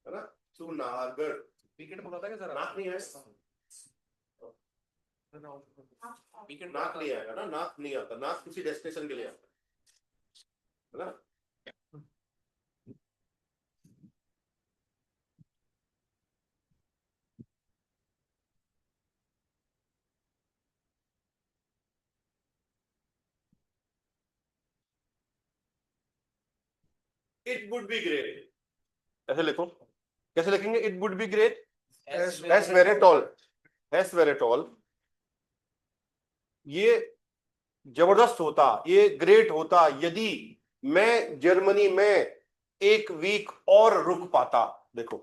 है ना, zu Nahargarh, वीकेंड बोला था क्या सर? नाक नहीं है, वीकेंड नाक नहीं आएगा ना, नाक नहीं आता, नाक किसी डेस्टिनेशन के लिए आता है ना। इट वुड बी ग्रेट, ऐसे लिखो। कैसे लिखेंगे? It would be great, As S very tall, S very tall. ये जबरदस्त होता, ये ग्रेट होता यदि मैं जर्मनी में एक वीक और रुक पाता। देखो,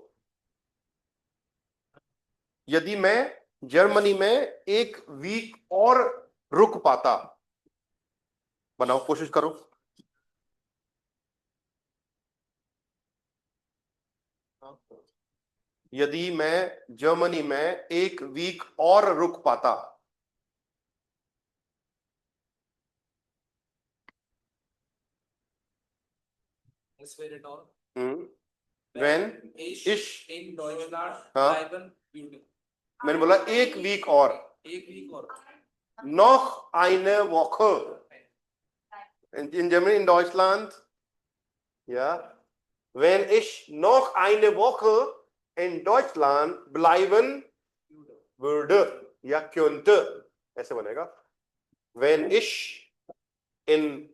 यदि मैं जर्मनी में एक वीक और रुक पाता। बनाओ, कोशिश करो। यदि मैं जर्मनी में एक वीक और रुक पाता। Es wäre toll, Wenn ich ich, in Deutschland हाँ, bleiben würde. मैंने बोला एक वीक और, एक वीक और noch eine Woche in Germany, in Deutschland, ja, wenn ich noch eine Woche in Deutschland bleiben würde, या könnte, ऐसे बनेगा। wenn ich in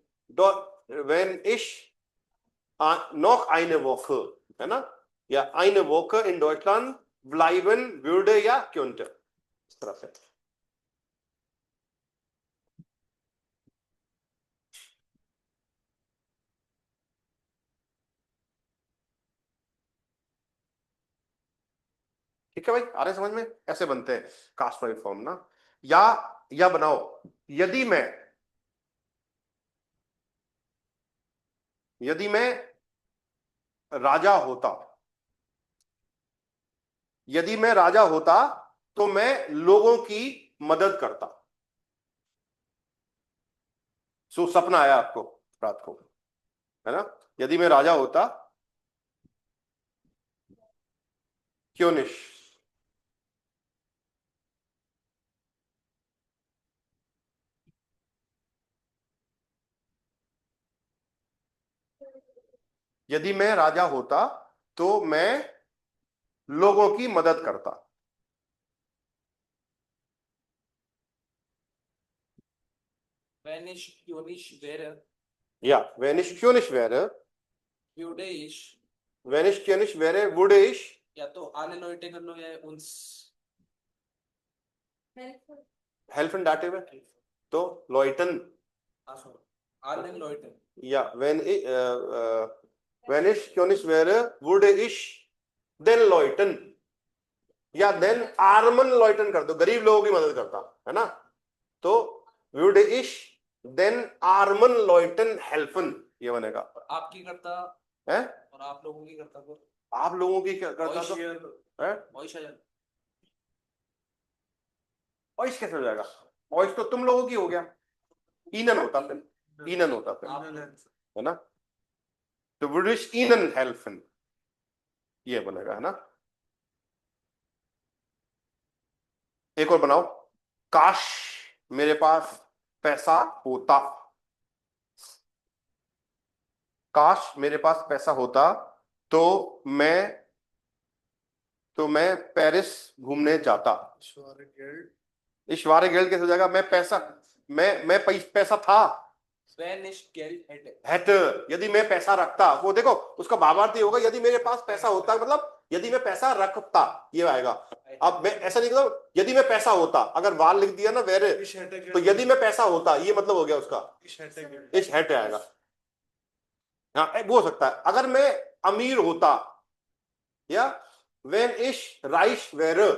wenn ich noch eine Woche, है ना, या eine Woche in Deutschland bleiben würde या könnte, इस तरह से। ठीक है भाई, आ रहे समझ में? ऐसे बनते हैं कास्ट वाइज फॉर्म ना। या बनाओ, यदि मैं राजा होता, यदि मैं राजा होता तो मैं लोगों की मदद करता। सो सपना आया आपको रात को, है ना? यदि मैं राजा होता, क्यों निश, यदि मैं राजा होता तो मैं लोगों की मदद करता। wenn ich König wäre, या wenn ich König wäre, würde ich wenn ich König wäre, würde ich, या तो alle Leute können या uns helfen Dative, तो Leuten, also allen Leuten ja, wenn ich König wäre, würde ich den Leuten, या then armen Leuten कर दो, गरीब लोगों की मदद करता, है ना? तो würde ich den armen Leuten helfen, ये बनेगा। आपकी करता है, और आप लोगों की करता तो आप लोगों की क्या करता तो, है? ऑइस कैसे हो जाएगा? ऑइस तो तुम लोगों की हो गया, ईनन होता फिर, ईनन होता फिर, है ना? तो würde ich ihnen helfen, ये बनेगा, है ना? एक और बनाओ, काश मेरे पास पैसा होता, काश मेरे पास पैसा होता तो मैं पेरिस घूमने जाता। ईश्वर गेल्ड कैसे हो जाएगा? मैं पैसा, पैसा था, wenn ich Geld hätte hätte, यदि मैं पैसा रखता, वो देखो उसका भावार्थ ये होगा, यदि मेरे पास पैसा होता, मतलब यदि मैं पैसा रखता, ये आएगा। अब मैं ऐसा नहीं कहता यदि मैं पैसा होता, अगर वाल लिख दिया ना वेरे, तो यदि मैं पैसा होता, ये मतलब हो गया उसका, इस हैट आएगा। हाँ, वो हो सकता है। अगर मैं अमीर होता, या wenn ich reich wäre,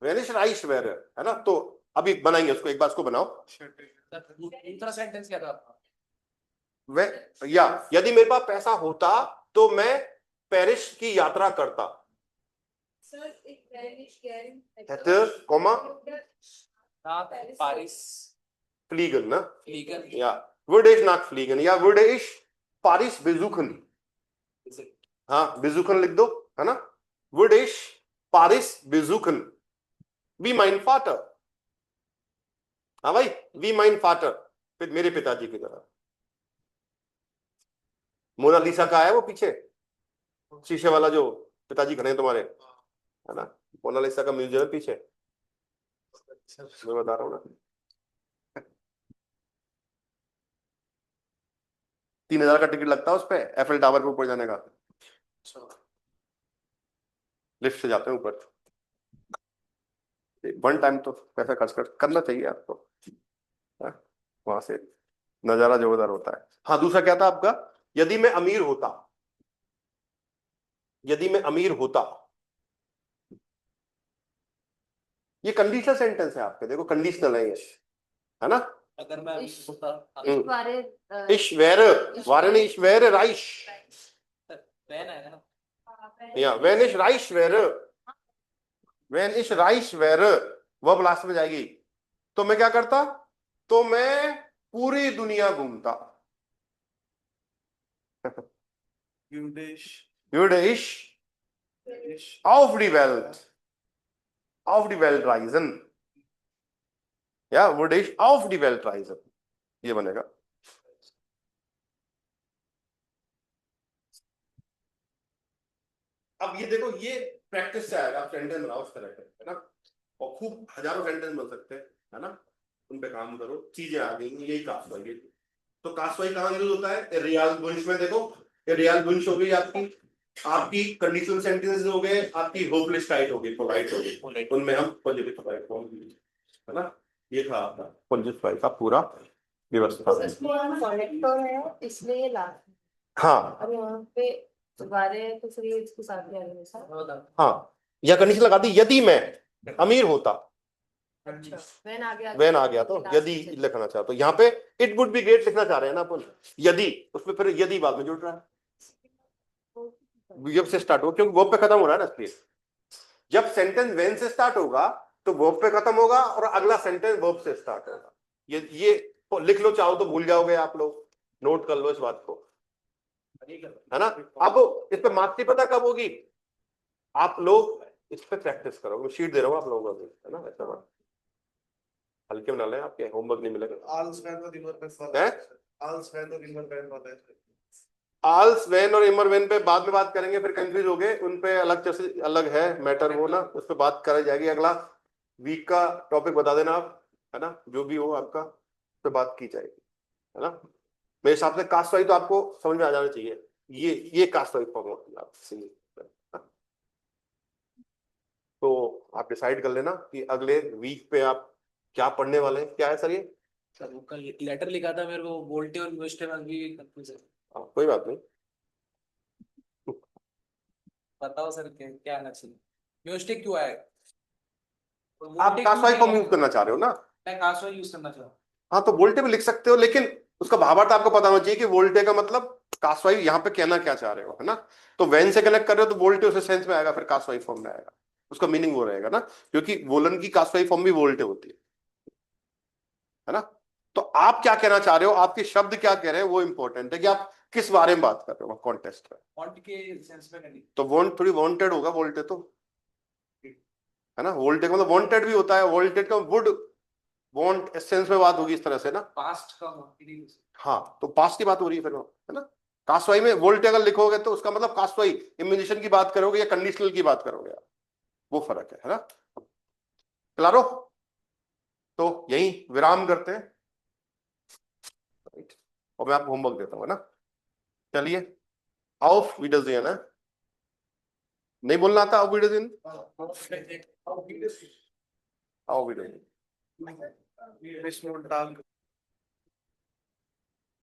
wenn ich reich wäre, है ना? तो अभी बनाएंगे उसको, एक बार उसको बनाओ। दूसरा सेंटेंस क्या था? या यदि मेरे पास पैसा होता तो मैं पेरिस की यात्रा करता। hätte, Komma, nach Paris fliegen, ne? fliegen Ja, würde ich nach fliegen, ja, würde ich Paris besuchen, हाँ, besuchen लिख दो, है ना? würde ich Paris besuchen, wie mein Vater, हाँ भाई, wie mein Vater, मेरे पिताजी की तरह। मोनालिसा का है वो पीछे शीशे वाला, जो पिताजी खड़े हैं तुम्हारे, है ना? मोनालिसा का म्यूजियम है पीछे, मैं बता रहा हूँ ना। 3,000 का टिकट लगता है उस पे एफएल टावर पे ऊपर जाने का, लिफ्ट से जाते हैं ऊपर। वन टाइम तो पैसा खर्च करना चाहिए आपको, वहां से नजारा जोरदार होता है। हाँ, दूसरा क्या था आपका, यदि मैं अमीर होता, यदि मैं अमीर होता, ये कंडीशनल सेंटेंस है आपके, देखो कंडीशनल है ये, है ना। अगर मैं इश- होता वारे इश वेर, वारे नहीं, इश वेर राइश, वैन आएगा ना, या वेन इश राइश वेर, वेन इश राइश वेर, वर्ब लास्ट में जाएगी। तो मैं क्या करता, तो मैं पूरी दुनिया घूमता। Yudesh. würde ich auf die Welt, auf die Welt reisen, या würde ich auf die Welt reisen, ये बनेगा। अब ये देखो, ये प्रैक्टिस से आएगा, आप सेंटेंस बनाओ इस तरह के, है ना, और खूब हजारों सेंटेंस बन सकते हैं, है ना, उन पे काम करो, चीजें आ गई, यही कास्वाई। तो कास्वाई कहाँ यूज होता है, रियाल बुंश में। देखो ये रियाल बुंश हो गई आपकी, आपकी कंडीशनल सेंटेंसेस हो गए, आपकी होपलेस टाइट हो गई, पोलाइट हो गई, उनमें हम पॉजिटिव फाइव फॉर्म, है ना। ये था आपका पॉजिटिव फाइव का पूरा व्यवस्था। कनेक्टर है इसलिए लास्ट, हाँ और यहाँ पे वारे तो फिर ये इसके साथ ही आ गया। हाँ, या कंडीशन लगा दी, यदि मैं अमीर होता, अच्छा, वैन आ गया, वैन आ गया तो यदि लिखना चाहता, तो यहाँ पे इट वुड बी ग्रेट लिखना चाह रहे हैं ना अपन, यदि, उसमें फिर यदि बाद में जुड़ रहा है, जब से स्टार्ट हो, क्योंकि वर्ब पे खत्म हो रहा है ना, इसलिए जब सेंटेंस वेन से स्टार्ट होगा तो वर्ब पे खत्म होगा और अगला सेंटेंस वर्ब से स्टार्ट होगा। ये लिख लो, चाहो तो भूल जाओगे आप लोग, नोट कर लो इस बात को, है ना। अब इस पे मार्क्स पता कब होगी, आप लोग इस पे प्रैक्टिस करो, मैं शीट दे रहा हूँ आप लोगों को, है ना, ऐसा बात हल्के में ना लें, आपके होमवर्क नहीं मिलेगा। Alls when or immer when है Alls when or immer when वाला है। आल्स वेन और इमर वेन पे बाद में बात करेंगे, फिर कंफ्यूज हो गए, उन पे अलग से अलग है मैटर, वो ना उस पे बात करी जाएगी, अगला वीक का टॉपिक बता देना आप, है ना, जो भी हो आपका उस पे बात की जाएगी, है ना। मेरे हिसाब से कास्ट वाइज तो आपको समझ में आ जाना चाहिए, ये कास्ट वाइज फॉर्म होती है आपसे। तो आप डिसाइड कर लेना कि अगले वीक पे आप क्या पढ़ने वाले हैं, क्या है सर ये। सर वो कल लेटर लिखा था मेरे को, बोल्टे और म्यूस्टे में भी कंफ्यूज है। कोई बात नहीं, बताओ सर क्या आना चाहिए, म्यूस्टे क्यों आए, आप कास्ट वाइज फॉर्म यूज करना चाह रहे हो ना। मैं कास्वा यूज करना चाहूँ। हाँ, तो वोल्टे भी लिख सकते हो, लेकिन उसका भावार्थ आपको पता होना चाहिए कि वोल्टे का मतलब कास्वाई यहाँ पे कहना क्या चाह रहे हो, है ना। तो वेन से कनेक्ट कर रहे हो तो वोल्टे उस सेंस में आएगा, फिर कास्वाई फॉर्म में आएगा, उसका मीनिंग वो रहेगा ना, क्योंकि वोलन की कास्वाई फॉर्म भी वोल्टे होती है ना। तो आप क्या कहना चाह रहे हो, आपके शब्द क्या कह रहे हैं, वो इंपॉर्टेंट है कि आप किस बारे में बात कर रहे हो कॉन्टेस्ट में। फॉन्ट के सेंस में नहीं, तो वॉन्ट थोड़ी वांटेड होगा, वोल्टे तो, है ना, वोल्टे का मतलब वांटेड भी होता है, वोल्टेड का वुड वांट एसेंस में बात होगी इस तरह से ना। पास्ट का हाँ, तो पास्ट की बात हो रही है फिर, है ना। कास्वाई में वोल्टे अगर लिखोगे तो उसका मतलब कास्वाई इम्यूनिशन की बात करोगे या कंडीशनल की बात करोगे आप, वो फर्क है ना। क्लारो, तो यही विराम करते हैं, और मैं आपको होमवर्क देता हूँ, है ना। चलिए, आओ वीडियो देना है, नहीं बोलना आता, आओ वीडियो दिन, आओ वीडियो। Miss Montal